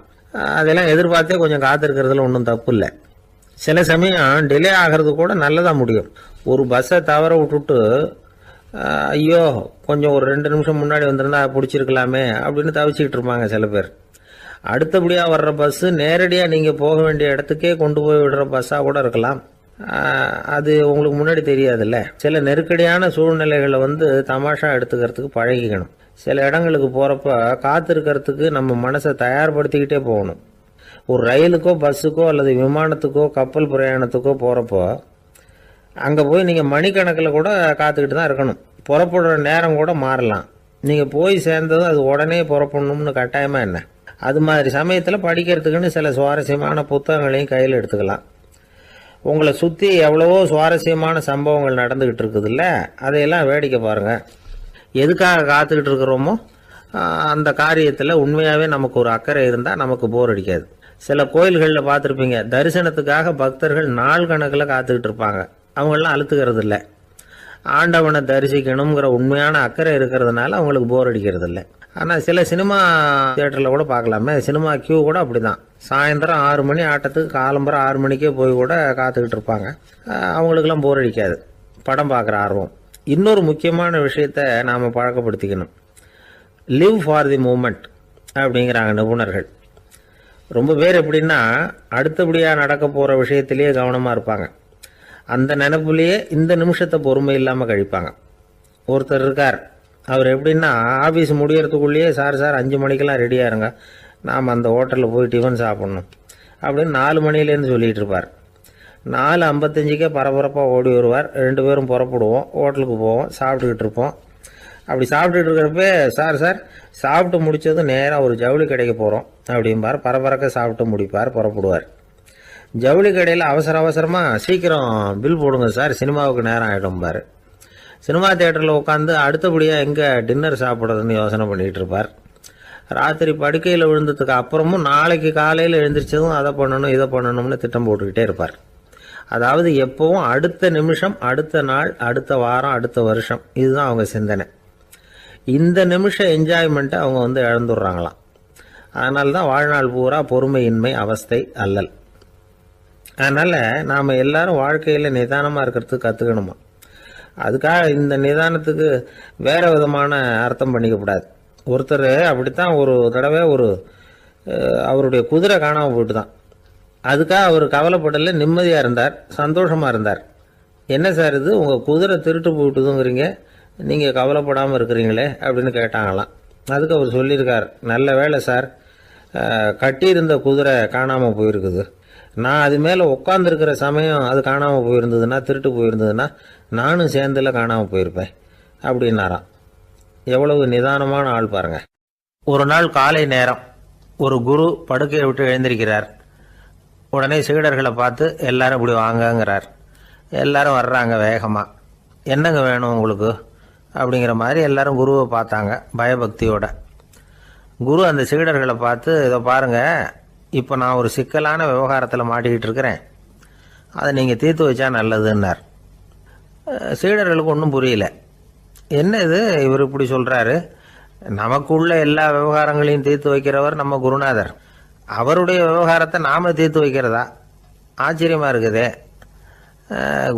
அதெல்லாம் எதிர்பார்த்தே கொஞ்சம் காத்திருக்கிறதுல ஒன்றும் தப்பு இல்லை. சில சமயம் டிலே ஆகிறது கூட நல்லதாக முடியும். ஒரு பஸ்ஸை தவற விட்டுட்டு, ஐயோ கொஞ்சம் ஒரு 2 நிமிஷம் முன்னாடி வந்திருந்தா பிடிச்சிருக்கலாமே அப்படின்னு தவிச்சிக்கிட்டு இருப்பாங்க சில பேர். அடுத்தபடியாக வர்ற பஸ்ஸு நேரடியாக நீங்கள் போக வேண்டிய இடத்துக்கே கொண்டு போய் விடுற பஸ்ஸாக கூட இருக்கலாம். அது உங்களுக்கு முன்னாடி தெரியாதுல்ல. சில நெருக்கடியான சூழ்நிலைகளை தமாஷா எடுத்துக்கிறதுக்கு பழகிக்கணும். சில இடங்களுக்கு போகிறப்ப காத்திருக்கிறதுக்கு நம்ம மனசை தயார்படுத்திக்கிட்டே போகணும். ஒரு ரயிலுக்கோ பஸ்ஸுக்கோ அல்லது விமானத்துக்கோ கப்பல் பிரயாணத்துக்கோ போகிறப்போ அங்கே போய் நீங்கள் மணிக்கணக்கில் கூட காத்துக்கிட்டு தான் இருக்கணும். புறப்படுற நேரம் கூட மாறலாம். நீங்கள் போய் சேர்ந்ததும் அது உடனே புறப்படணும்னு கட்டாயமாக என்ன? அது மாதிரி சமயத்தில் படிக்கிறதுக்குன்னு சில சுவாரஸ்யமான புத்தகங்களையும் கையில் எடுத்துக்கலாம். உங்களை சுற்றி எவ்வளவோ சுவாரஸ்யமான சம்பவங்கள் நடந்துக்கிட்டு இருக்குதுல்ல, அதையெல்லாம் வேடிக்கை பாருங்கள். எதுக்காக காத்துக்கிட்டு இருக்கிறோமோ அந்த காரியத்தில் உண்மையாகவே நமக்கு ஒரு அக்கறை இருந்தால் நமக்கு போர் அடிக்காது. சில கோயில்களில் பார்த்துருப்பீங்க, தரிசனத்துக்காக பக்தர்கள் நாள் கணக்கில் காத்துக்கிட்டு இருப்பாங்க. அவங்களெலாம் அழுத்துக்கிறது இல்லை. ஆண்டவனை தரிசிக்கணுங்கிற உண்மையான அக்கறை இருக்கிறதுனால அவங்களுக்கு போர் அடிக்கிறது இல்லை. ஆனால் சில சினிமா தியேட்டரில் கூட பார்க்கலாமே, சினிமா கியூ கூட அப்படி தான். சாயந்தரம் 6 மணி ஆட்டத்துக்கு காலம்பரம் 6 மணிக்கே போய் கூட காத்துக்கிட்டு இருப்பாங்க. அவங்களுக்கெல்லாம் போர் அடிக்காது, படம் பார்க்குற ஆர்வம். இன்னொரு முக்கியமான விஷயத்தை நாம் பழக்கப்படுத்திக்கணும். லிவ் ஃபார் தி மூமெண்ட் அப்படிங்கிறாங்க நிபுணர்கள். ரொம்ப பேர் எப்படின்னா அடுத்தபடியாக நடக்க போகிற விஷயத்திலேயே கவனமாக இருப்பாங்க. அந்த நினைப்புலேயே இந்த நிமிஷத்தை பொறுமை இல்லாமல் கழிப்பாங்க. ஒருத்தர் இருக்கார், அவர் எப்படின்னா ஆஃபீஸ் முடியறதுக்குள்ளேயே சார் 5 மணிக்கெல்லாம் ரெடியாக இருங்க, நாம் அந்த ஹோட்டலில் போய் டிஃபன் சாப்பிட்ணும் அப்படின்னு 4 மணிலேருந்து சொல்லிகிட்டு இருப்பார். 4:55 பரபரப்பாக ஓடி வருவார். 2 பேரும் புறப்படுவோம், ஹோட்டலுக்கு போவோம், சாப்பிட்டுக்கிட்டு இருப்போம். அப்படி சாப்பிட்டுட்டு இருக்கிறப்ப சார் சாப்பிட்டு முடித்ததும் நேராக ஒரு ஜவுளி கடைக்கு போகிறோம் அப்படிம்பார். பரபரக்க சாப்பிட்டு முடிப்பார், புறப்படுவார். ஜவுளி கடையில் அவசரமாக சீக்கிரம் பில் போடுங்க சார், சினிமாவுக்கு நேரம் ஆகிடும்பார். சினிமா தியேட்டரில் உட்காந்து அடுத்தபடியாக எங்கே டின்னர் சாப்பிட்றதுன்னு யோசனை பண்ணிகிட்டு இருப்பார். ராத்திரி படுக்கையில் விழுந்ததுக்கு அப்புறமும் நாளைக்கு காலையில் எழுந்திரிச்சதும் அதை பண்ணணும் இதை பண்ணணும்னு திட்டம் போட்டுக்கிட்டே இருப்பார். அதாவது எப்பவும் அடுத்த நிமிஷம், அடுத்த நாள், அடுத்த வாரம், அடுத்த வருஷம், இதுதான் அவங்க சிந்தனை. இந்த நிமிஷம் என்ஜாய்மெண்ட்டை அவங்க இழந்துடுறாங்களாம். அதனால தான் வாழ்நாள் பூரா பொறுமையின்மை, அவஸ்தை, அல்லல். அதனால் நாம் எல்லாரும் வாழ்க்கையில் நிதானமாக இருக்கிறதுக்கு கற்றுக்கணுமா. அதுக்காக இந்த நிதானத்துக்கு வேறு விதமான அர்த்தம் பண்ணிக்கக்கூடாது. ஒருத்தர் அப்படித்தான் ஒரு தடவை அவருடைய குதிரை காணாமல் போயிட்டு தான். அதுக்காக அவர் கவலைப்படலை, நிம்மதியாக இருந்தார், சந்தோஷமாக இருந்தார். என்ன சார் இது, உங்கள் குதிரை திருட்டு போயிட்டுதுங்கிறீங்க, நீங்கள் கவலைப்படாமல் இருக்கிறீங்களே அப்படின்னு கேட்டாங்களாம். அதுக்கு அவர் சொல்லியிருக்கார், நல்ல வேலை சார், கட்டியிருந்த குதிரை காணாமல் போயிருக்குது. நான் அது மேலே உட்காந்துருக்கிற சமயம் அது காணாமல் போயிருந்ததுன்னா, திருட்டு போயிருந்ததுன்னா நானும் சேர்ந்தில் காணாமல் போயிருப்பேன் அப்படின்னாராம். எவ்வளவு நிதானமான ஆள் பாருங்கள். ஒரு நாள் காலை நேரம் ஒரு குரு படுக்கையை விட்டு எழுந்திருக்கிறார். உடனே சீடர்களை பார்த்து எல்லாரும் இப்படி வாங்கங்கிறார். எல்லாரும் வர்றாங்க வேகமாக. என்னங்க வேணும் உங்களுக்கு அப்படிங்கிற மாதிரி எல்லாரும் குருவை பார்த்தாங்க பயபக்தியோட. குரு அந்த சீடர்களை பார்த்து, இதை பாருங்கள், இப்போ நான் ஒரு சிக்கலான விவகாரத்தில் மாட்டிக்கிட்டு இருக்கிறேன். அதை நீங்கள் தீர்த்து வச்சா நல்லதுன்னார். சீடர்களுக்கு ஒன்றும் புரியல. என்ன இது இவர் இப்படி சொல்கிறாரு, நமக்குள்ள எல்லா விவகாரங்களையும் தீர்த்து வைக்கிறவர் நம்ம குருநாதர், அவருடைய விவகாரத்தை நாம் தீர்த்து வைக்கிறதா, ஆச்சரியமாக இருக்குதே,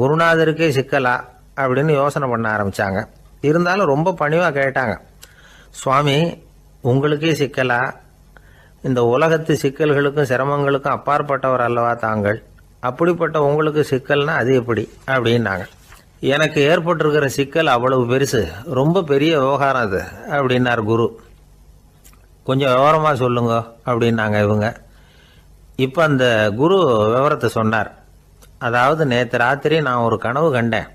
குருநாதருக்கே சிக்கலா அப்படின்னு யோசனை பண்ண ஆரம்பித்தாங்க. இருந்தாலும் ரொம்ப பணிவாக கேட்டாங்க, சுவாமி உங்களுக்கே சிக்கலா? இந்த உலகத்து சிக்கல்களுக்கும் சிரமங்களுக்கும் அப்பாற்பட்டவர் அல்லவா தாங்கள், அப்படிப்பட்ட உங்களுக்கு சிக்கல்னா அது எப்படி அப்படின்னாங்க. எனக்கு ஏற்பட்டிருக்கிற சிக்கல் அவ்வளவு பெருசு, ரொம்ப பெரிய விவகாரம் அது அப்படின்னார் குரு. கொஞ்சம் விவரமாக சொல்லுங்க அப்படின்னாங்க இவங்க. இப்போ அந்த குரு விவரத்தை சொன்னார். அதாவது நேற்று ராத்திரி நான் ஒரு கனவு கண்டேன்.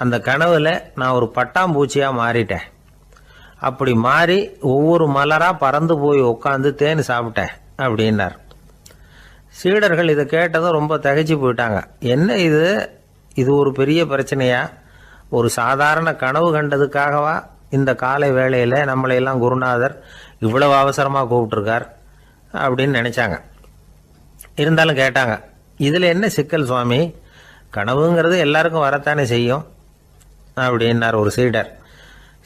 அந்த கனவுல நான் ஒரு பட்டாம்பூச்சியாக மாறிட்டேன். அப்படி மாறி ஒவ்வொரு மலராக பறந்து போய் உட்காந்து தேன் சாப்பிட்டேன் அப்படின்னார். சீடர்கள் இதை கேட்டதும் ரொம்ப திகைச்சு போயிட்டாங்க. என்ன இது, இது ஒரு பெரிய பிரச்சனையா? ஒரு சாதாரண கனவு கண்டதுக்காகவா இந்த காலை வேளையில் நம்மளையெல்லாம் குருநாதர் இவ்வளவு அவசரமாக கூப்பிட்டுருக்கார் அப்படின்னு நினச்சாங்க. இருந்தாலும் கேட்டாங்க, இதில் என்ன சிக்கல் சுவாமி? கனவுங்கிறது எல்லாருக்கும் வரத்தானே செய்யும் அப்படின்னார் ஒரு சீடர்.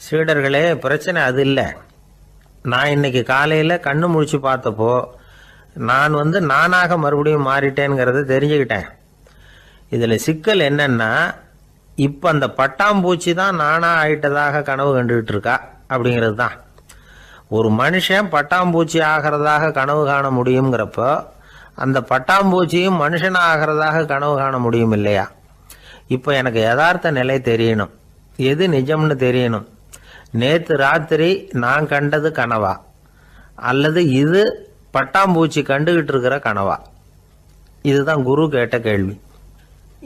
சீடர்களே, பிரச்சனை அது இல்லை. நான் இன்னைக்கு காலையில் கண்ணு முழிச்சு பார்த்தப்போ நான் நானாக மறுபடியும் மாறிட்டேங்கிறத தெரிஞ்சுக்கிட்டேன். இதில் சிக்கல் என்னன்னா, இப்போ அந்த பட்டாம்பூச்சி தான் நானாக ஆயிட்டதாக கனவு கண்டுகிட்டு இருக்கா அப்படிங்கிறது தான். ஒரு மனுஷன் பட்டாம்பூச்சி ஆகிறதாக கனவு காண முடியுங்கிறப்போ அந்த பட்டாம்பூச்சியும் மனுஷனாக ஆகிறதாக கனவு காண முடியும் இல்லையா? இப்போ எனக்கு யதார்த்த நிலை தெரியணும், எது நிஜம்னு தெரியணும். நேற்று ராத்திரி நான் கண்டது கனவா, அல்லது இது பட்டாம்பூச்சி கண்டுகிட்டு இருக்கிற கனவா? இதுதான் குரு கேட்ட கேள்வி.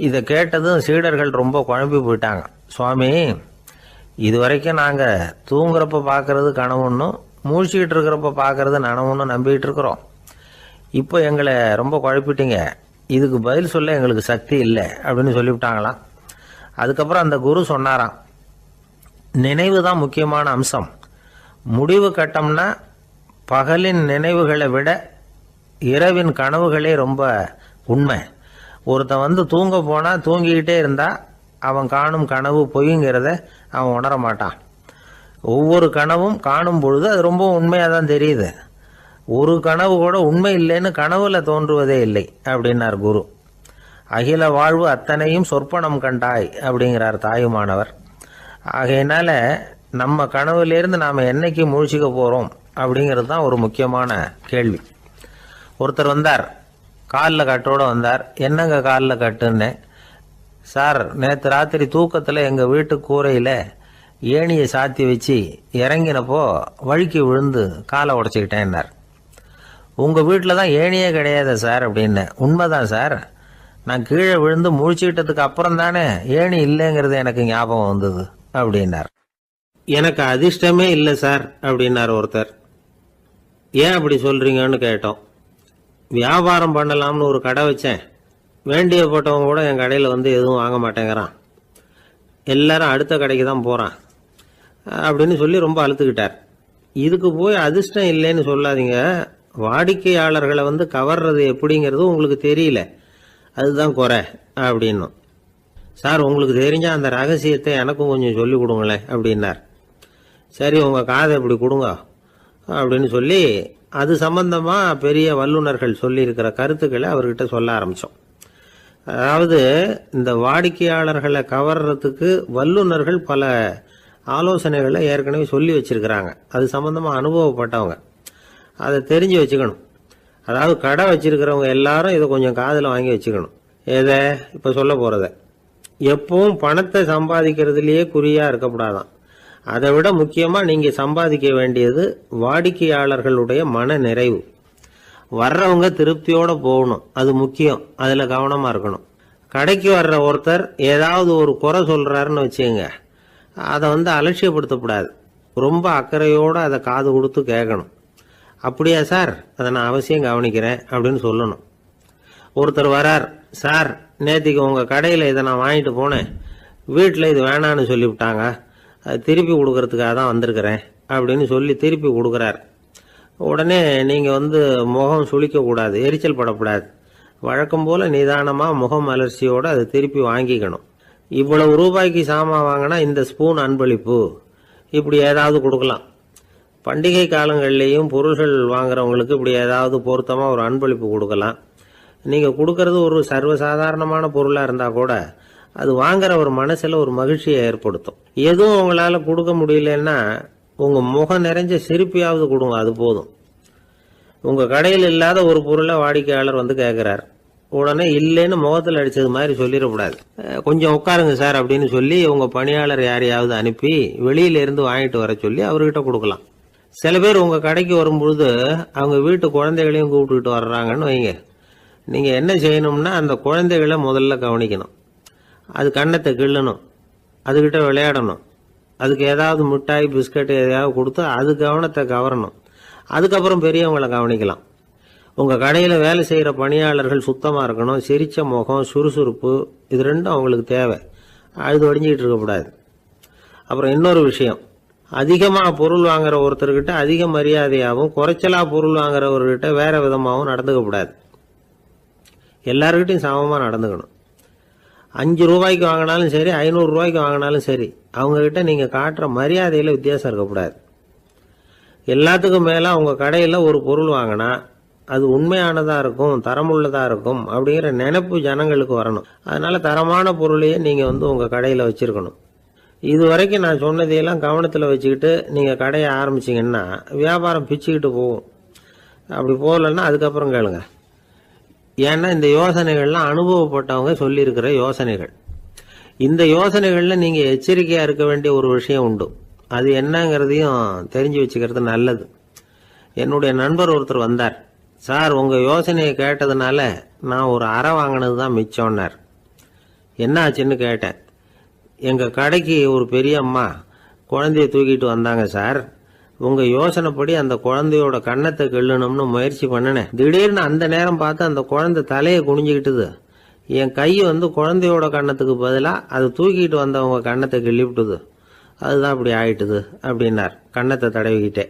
இதை கேட்டதும் சீடர்கள் ரொம்ப குழம்பி போயிட்டாங்க. சுவாமி, இது வரைக்கும் நாங்கள் தூங்குறப்ப பார்க்கறது கனவுன்னும் மூழ்கிட்டு இருக்கிறப்ப பார்க்கறது நனவுன்னு நம்பிக்கிட்டு இருக்கிறோம். இப்போ எங்களை ரொம்ப குழப்பிட்டீங்க, இதுக்கு பதில் சொல்ல எங்களுக்கு சக்தி இல்லை அப்படின்னு சொல்லிவிட்டாங்களாம். அதுக்கப்புறம் அந்த குரு சொன்னாராம், நினைவு தான் முக்கியமான அம்சம். முடிவு கட்டம்னா பகலின் நினைவுகளை விட இரவின் கனவுகளே ரொம்ப உண்மை. ஒருத்தன் தூங்க போனால் தூங்கிக்கிட்டே இருந்தால் அவன் காணும் கனவு பொய்ங்கிறத அவன் உணர மாட்டான். ஒவ்வொரு கனவும் காணும் பொழுது அது ரொம்ப உண்மையாக தான் தெரியுது. ஒரு கனவு கூட உண்மை இல்லைன்னு கனவுல தோன்றுவதே இல்லை அப்படின்னார் குரு. அகில வாழ்வு அத்தனையும் சொற்பனம் கண்டாய் அப்படிங்கிறார் தாயுமானவர். ஆகையினால நம்ம கனவுலேருந்து நாம் என்னைக்கு முழிச்சிக்க போகிறோம் அப்படிங்கிறது தான் ஒரு முக்கியமான கேள்வி. ஒருத்தர் வந்தார், காலில் கட்டோடு வந்தார். என்னங்க காலில் கட்டுன்னு? சார், நேற்று ராத்திரி தூக்கத்தில் எங்கள் வீட்டு கூரையில் ஏணியை சாத்தி வச்சு இறங்கினப்போ வழுக்கி விழுந்து காலை உடச்சிக்கிட்டேன்னார். உங்கள் வீட்டில் தான் ஏணியே கிடையாது சார் அப்படின்னு. உண்மைதான் சார், நான் கீழே விழுந்து முழிச்சுக்கிட்டதுக்கு அப்புறம் தானே ஏணி இல்லைங்கிறது எனக்கு ஞாபகம் வந்தது அப்படின்னார். எனக்கு அதிர்ஷ்டமே இல்லை சார் அப்படின்னார் ஒருத்தர். ஏன் அப்படி சொல்கிறீங்கன்னு கேட்டோம். வியாபாரம் பண்ணலாம்னு ஒரு கடை வச்சேன். வேண்டிய போட்டவங்க கூட என் கடையில் எதுவும் வாங்க மாட்டேங்கிறான். எல்லாரும் அடுத்த கடைக்கு தான் போகிறான் அப்படின்னு சொல்லி ரொம்ப அழுத்துக்கிட்டார். இதுக்கு போய் அதிர்ஷ்டம் இல்லைன்னு சொல்லாதீங்க. வாடிக்கையாளர்களை கவர்றது எப்படிங்கிறது உங்களுக்கு தெரியல, அதுதான் குறை அப்படின்னும். சார், உங்களுக்கு தெரிஞ்ச அந்த ரகசியத்தை எனக்கும் கொஞ்சம் சொல்லி கொடுங்களேன் அப்படின்னார். சரி, உங்கள் காதை இப்படி கொடுங்க அப்படின்னு சொல்லி அது சம்பந்தமாக பெரிய வல்லுநர்கள் சொல்லியிருக்கிற கருத்துக்களை அவர்கிட்ட சொல்ல ஆரம்பித்தோம். அதாவது இந்த வாடிக்கையாளர்களை கவர்றதுக்கு வல்லுநர்கள் பல ஆலோசனைகளை ஏற்கனவே சொல்லி வச்சிருக்கிறாங்க. அது சம்பந்தமாக அனுபவப்பட்டவங்க, அதை தெரிஞ்சு வச்சுக்கணும். அதாவது கடை வச்சிருக்கிறவங்க எல்லாரும் இதை கொஞ்சம் காதில் வாங்கி வச்சுக்கணும். எதை இப்போ சொல்ல போகிறத. எப்பவும் பணத்தை சம்பாதிக்கிறதுலேயே குறியாக இருக்கக்கூடாதான். அதை விட முக்கியமாக நீங்கள் சம்பாதிக்க வேண்டியது வாடிக்கையாளர்களுடைய மன நிறைவு. வர்றவங்க திருப்தியோடு போகணும், அது முக்கியம். அதில் கவனமாக இருக்கணும். கடைக்கு வர்ற ஒருத்தர் ஏதாவது ஒரு குறை சொல்கிறாருன்னு வச்சுங்க, அதை அலட்சியப்படுத்தக்கூடாது. ரொம்ப அக்கறையோடு அதை காது கொடுத்து கேட்கணும். அப்படியா சார், அதை நான் அவசியம் கவனிக்கிறேன் அப்படின்னு சொல்லணும். ஒருத்தர் வரார், சார் நேற்றுக்கு உங்கள் கடையில் இதை நான் வாங்கிட்டு போனேன், வீட்டில் இது வேணான்னு சொல்லிவிட்டாங்க, அது திருப்பி கொடுக்கறதுக்காக தான் வந்திருக்கிறேன் அப்படின்னு சொல்லி திருப்பி கொடுக்குறார். உடனே நீங்கள் முகம் சுளிக்கக்கூடாது, எரிச்சல் படக்கூடாது. வழக்கம் போல நிதானமாக முகமலர்ச்சியோடு அதை திருப்பி வாங்கிக்கணும். இவ்வளவு ரூபாய்க்கு சாமான் வாங்கினா இந்த ஸ்பூன் அன்பளிப்பு, இப்படி ஏதாவது கொடுக்கலாம். பண்டிகை காலங்கள்லேயும் பொருள்கள் வாங்குறவங்களுக்கு இப்படி ஏதாவது பொருத்தமாக ஒரு அன்பளிப்பு கொடுக்கலாம். நீங்கள் கொடுக்கறது ஒரு சர்வசாதாரணமான பொருளாக இருந்தால் கூட அது வாங்குற ஒரு மனசில் ஒரு மகிழ்ச்சியை ஏற்படுத்தும். எதுவும் உங்களால் கொடுக்க முடியலன்னா உங்கள் முகம் நிறைஞ்ச சிரிப்பையாவது கொடுங்க, அது போதும். உங்கள் கடையில் இல்லாத ஒரு பொருளை வாடிக்கையாளர் வந்து கேட்குறார், உடனே இல்லைன்னு முகத்தில் அடித்தது மாதிரி சொல்லிடக்கூடாது. கொஞ்சம் உட்காருங்க சார் அப்படின்னு சொல்லி உங்கள் பணியாளர் யாரையாவது அனுப்பி வெளியிலேருந்து வாங்கிட்டு வர சொல்லி அவர்கிட்ட கொடுக்கலாம். சில பேர் உங்கள் கடைக்கு வரும்பொழுது அவங்க வீட்டு குழந்தைகளையும் கூப்பிட்டுக்கிட்டு வர்றாங்கன்னு வைங்க. நீங்கள் என்ன செய்யணும்னா அந்த குழந்தைகளை முதல்ல கவனிக்கணும். அது கன்னத்தை கிள்ளணும், அதுக்கிட்ட விளையாடணும், அதுக்கு ஏதாவது மிட்டாய் பிஸ்கட் எதையாவது கொடுத்து அது கவனத்தை கவரணும். அதுக்கப்புறம் பெரியவங்களை கவனிக்கலாம். உங்கள் கடையில் வேலை செய்கிற பணியாளர்கள் சுத்தமாக இருக்கணும். சிரிச்ச முகம், சுறுசுறுப்பு, இது ரெண்டும் அவங்களுக்கு தேவை. அழுது வடிஞ்சிக்கிட்டு இருக்கக்கூடாது. அப்புறம் இன்னொரு விஷயம், அதிகமாக பொருள் வாங்குற ஒருத்தர்கிட்ட அதிக மரியாதையாகவும் குறைச்சலாக பொருள் வாங்குறவர்கிட்ட வேற விதமாகவும் நடந்துக்கக்கூடாது. எல்லாருக்கிட்டையும் சமமாக நடந்துக்கணும். 5 ரூபாய்க்கு வாங்கினாலும் சரி, 500 ரூபாய்க்கு வாங்கினாலும் சரி, அவங்கக்கிட்ட நீங்கள் காட்டுற மரியாதையில் வித்தியாசம் இருக்கக்கூடாது. எல்லாத்துக்கும் மேலே உங்கள் கடையில் ஒரு பொருள் வாங்கினா அது உண்மையானதாக இருக்கும், தரமுள்ளதாக இருக்கும் அப்படிங்கிற நினைப்பு ஜனங்களுக்கு வரணும். அதனால் தரமான பொருளையே நீங்கள் உங்கள் கடையில் வச்சுருக்கணும். இது வரைக்கும் நான் சொன்னதையெல்லாம் கவனத்தில் வச்சுக்கிட்டு நீங்கள் கடையை ஆரம்பிச்சிங்கன்னா வியாபாரம் பிச்சுக்கிட்டு போகும். அப்படி போகலன்னா அதுக்கப்புறம் கேளுங்க. ஏன்னா இந்த யோசனைகள்லாம் அனுபவப்பட்டவங்க சொல்லியிருக்கிற யோசனைகள். இந்த யோசனைகளில் நீங்கள் எச்சரிக்கையாக இருக்க வேண்டிய ஒரு விஷயம் உண்டு. அது என்னங்கிறதையும் தெரிஞ்சு வச்சுக்கிறது நல்லது. என்னுடைய நண்பர் ஒருத்தர் வந்தார். சார், உங்கள் யோசனையை கேட்டதுனால நான் ஒரு அறை வாங்கினது தான் மிச்சம்னார். என்ன ஆச்சுன்னு கேட்டேன். எங்கள் கடைக்கு ஒரு பெரிய அம்மா குழந்தைய தூக்கிட்டு வந்தாங்க சார். உங்கள் யோசனைப்படி அந்த குழந்தையோட கன்னத்தை கிள்ளணும்னு முயற்சி பண்ணினேன். திடீர்னு அந்த நேரம் பார்த்து அந்த குழந்தை தலையை குனிஞ்சிக்கிட்டுது. என் கை குழந்தையோட கன்னத்துக்கு பதிலாக அது தூக்கிட்டு வந்தவங்க கன்னத்தை கிள்ளிவிட்டுது. அதுதான் அப்படி ஆயிட்டுது அப்படின்னார் கன்னத்தை தடவிக்கிட்டே.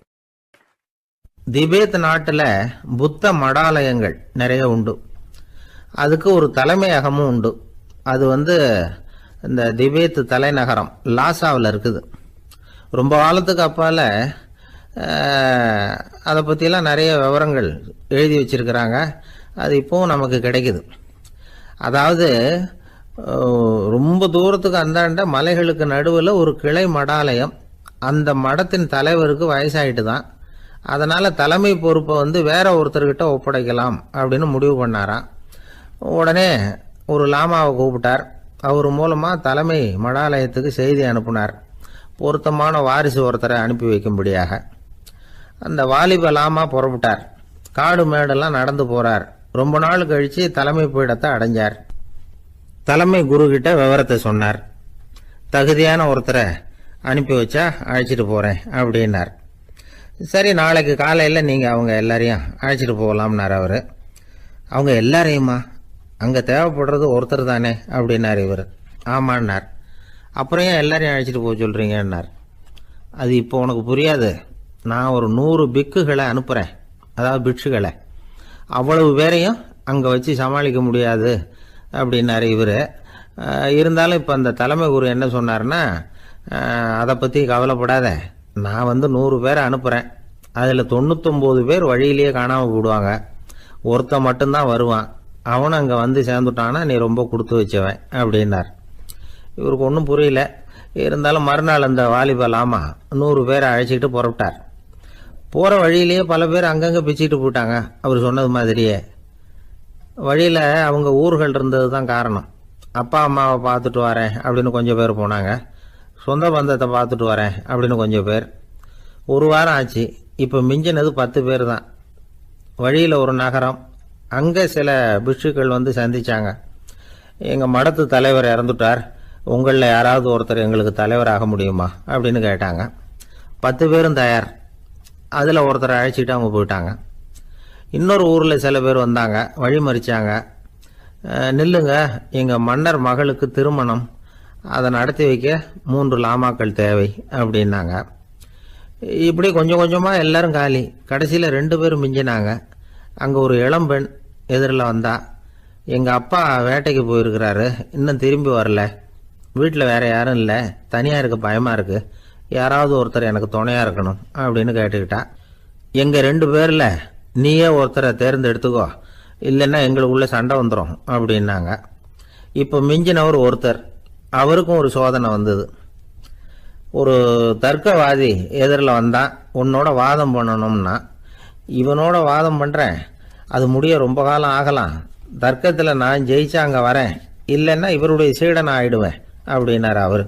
திபேத் நாட்டில் புத்த மடாலயங்கள் நிறைய உண்டு. அதுக்கு ஒரு தலைமையகமும் உண்டு. அது இந்த திபேத் தலைநகரம் லாசாவில் இருக்குது. ரொம்ப காலத்துக்கு அப்பால் அதை பற்றியெல்லாம் நிறைய விவரங்கள் எழுதி வச்சிருக்கிறாங்க. அது இப்போவும் நமக்கு கிடைக்குது. அதாவது ரொம்ப தூரத்துக்கு அந்தாண்ட மலைகளுக்கு நடுவில் ஒரு கிளை மடாலயம். அந்த மடத்தின் தலைவருக்கு வயசாயிட்டு தான். அதனால் தலைமை பொறுப்பை வேற ஒருத்தர்கிட்ட ஒப்படைக்கலாம் அப்படின்னு முடிவு பண்ணாராம். உடனே ஒரு லாமாவை கூப்பிட்டார். அவர் மூலமாக தலைமை மடாலயத்துக்கு செய்தி அனுப்புனார், பொருத்தமான வாரிசு ஒருத்தரை அனுப்பி வைக்கும்படியாக. அந்த வாலிப லாமா புறப்பட்டார். காடு மேடெல்லாம் நடந்து போகிறார். ரொம்ப நாள் கழித்து தலைமை பீடத்தை அடைஞ்சார். தலைமை குரு கிட்ட விவரத்தை சொன்னார். தகுதியான ஒருத்தரை அனுப்பி வச்சா அழைச்சிட்டு போகிறேன் அப்படின்னார். சரி, நாளைக்கு காலையில் நீங்கள் அவங்க எல்லாரையும் அழைச்சிட்டு போகலாம்னார் அவர். அவங்க எல்லாரையுமா? அங்கே தேவைப்படுறது ஒருத்தர் தானே அப்படின்னார் இவர். ஆமான்னார். அப்புறம் ஏன் எல்லாரையும் அழைச்சிட்டு போக சொல்கிறீங்கன்னார். அது இப்போ உனக்கு புரியாது. நான் ஒரு 100 பிக்குகளை அனுப்புகிறேன், அதாவது பிட்சுகளை. அவ்வளவு பேரையும் அங்கே வச்சு சமாளிக்க முடியாது அப்படின்னாரு இவர். இருந்தாலும் இப்போ அந்த தலைமை குரு என்ன சொன்னார்னா, அதை பற்றி கவலைப்படாத, நான் 100 பேரை அனுப்புகிறேன். அதில் 99 பேர் வழியிலேயே காணாமல் போடுவாங்க, ஒருத்தன் மட்டும்தான் வருவான். அவனும் அங்கே சேர்ந்துட்டானா நீ ரொம்ப கொடுத்து வச்சவன் அப்படின்னார். இவருக்கு ஒன்றும் புரியல. இருந்தாலும் மறுநாள் அந்த வாலிபலாமா 100 பேரை அழைச்சிக்கிட்டு புறப்பட்டார். போகிற வழியிலேயே பல பேர் அங்கங்கே பிச்சுக்கிட்டு போயிட்டாங்க. அவர் சொன்னது மாதிரியே வழியில் அவங்க ஊர்கள் இருந்தது தான் காரணம். அப்பா அம்மாவை பார்த்துட்டு வரேன் அப்படின்னு கொஞ்சம் பேர் போனாங்க. சொந்த பந்தத்தை பார்த்துட்டு வரேன் அப்படின்னு கொஞ்சம் பேர். ஒரு வாரம் ஆச்சு. இப்போ மிஞ்சினது 10 பேர் தான். வழியில் ஒரு நகரம். அங்கே சில பிட்சுக்கள் சந்திச்சாங்க. எங்கள் மடத்து தலைவர் இறந்துட்டார், உங்களில் யாராவது ஒருத்தர் எங்களுக்கு தலைவராக முடியுமா அப்படின்னு கேட்டாங்க. 10 பேரும் தயார். அதில் ஒருத்தரை அழைச்சிட்டு அவங்க போயிட்டாங்க. இன்னொரு ஊரில் சில பேர் வந்தாங்க, வழி மறிச்சாங்க. நில்லுங்க, எங்கள் மன்னர் மகளுக்கு திருமணம், அதை நடத்தி வைக்க 3 லாமாக்கள் தேவை அப்படின்னாங்க. இப்படி கொஞ்சம் கொஞ்சமாக எல்லாரும் காலி. கடைசியில் 2 பேரும் மிஞ்சினாங்க. அங்கே ஒரு இளம்பெண் எதிரில் வந்தா. எங்கள் அப்பா வேட்டைக்கு போயிருக்கிறாரு, இன்னும் திரும்பி வரல. வீட்டில் வேற யாரும் இல்லை, தனியாக இருக்க பயமாக இருக்குது. யாராவது ஒருத்தர் எனக்கு துணையாக இருக்கணும் அப்படின்னு கேட்டுக்கிட்டா. எங்கள் 2 பேரில் நீயே ஒருத்தரை தேர்ந்தெடுத்துக்கோ, இல்லைன்னா எங்களுக்குள்ளே சண்டை வந்துடும் அப்படின்னாங்க. இப்போ மிஞ்சினவர் ஒருத்தர், அவருக்கும் ஒரு சோதனை வந்தது. ஒரு தர்க்கவாதி எதிரில் வந்தான், உன்னோட வாதம் பண்ணணும்னா. இவனோட வாதம் பண்ணுறேன், அது முடிய ரொம்ப காலம் ஆகலாம். தர்க்கத்தில் நான் ஜெயிச்சா அங்கே வரேன், இல்லைன்னா இவருடைய சீடனை ஆயிடுவேன் அப்படின்னார் அவர்.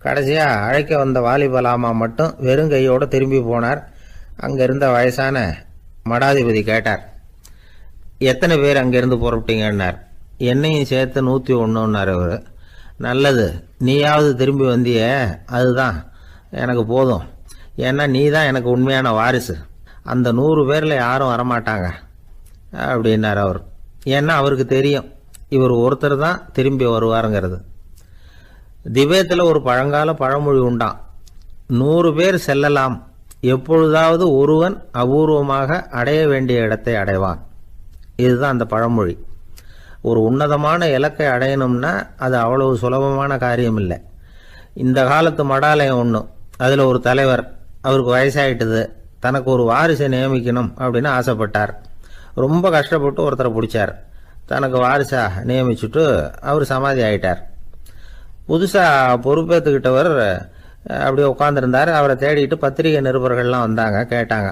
கடைசியாக அழைக்க வந்த வாலிபலாமா மட்டும் வெறும் கையோடு திரும்பி போனார். அங்கே இருந்த வயசான மடாதிபதி கேட்டார், எத்தனை பேர் அங்கேருந்து புறப்பட்டீங்கன்னார். என்னையும் சேர்த்து 101ன்னார் அவர். நல்லது, நீயாவது திரும்பி வந்தியே, அதுதான் எனக்கு போதும். ஏன்னா நீ தான் எனக்கு உண்மையான வாரிசு. அந்த 100 பேரில் யாரும் வரமாட்டாங்க அப்படின்னார் அவர். ஏன்னா அவருக்கு தெரியும் இவர் ஒருத்தர் தான் திரும்பி வருவாருங்கிறது. திபேத்தில் ஒரு பழங்கால பழமொழி உண்டாம், 100 பேர் செல்லலாம், எப்பொழுதாவது ஒருவன் அபூர்வமாக அடைய வேண்டிய இடத்தை அடைவான். இதுதான் அந்த பழமொழி. ஒரு உன்னதமான இலக்கை அடையணும்னா அது அவ்வளவு சுலபமான காரியம் இல்லை. இந்த காலத்து மடாலயம் ஒன்று, அதில் ஒரு தலைவர், அவருக்கு வயசாயிட்டுது, தனக்கு ஒரு வாரிசை நியமிக்கணும் அப்படின்னு ஆசைப்பட்டார். ரொம்ப கஷ்டப்பட்டு ஒருத்தரை பிடிச்சார், தனக்கு வாரிசாக நியமிச்சுட்டு அவர் சமாதி ஆயிட்டார். புதுசாக பொறுப்பேற்றுக்கிட்டவர் அப்படியே உட்காந்துருந்தார். அவரை தேடிட்டு பத்திரிகை நிருபர்கள்லாம் வந்தாங்க, கேட்டாங்க.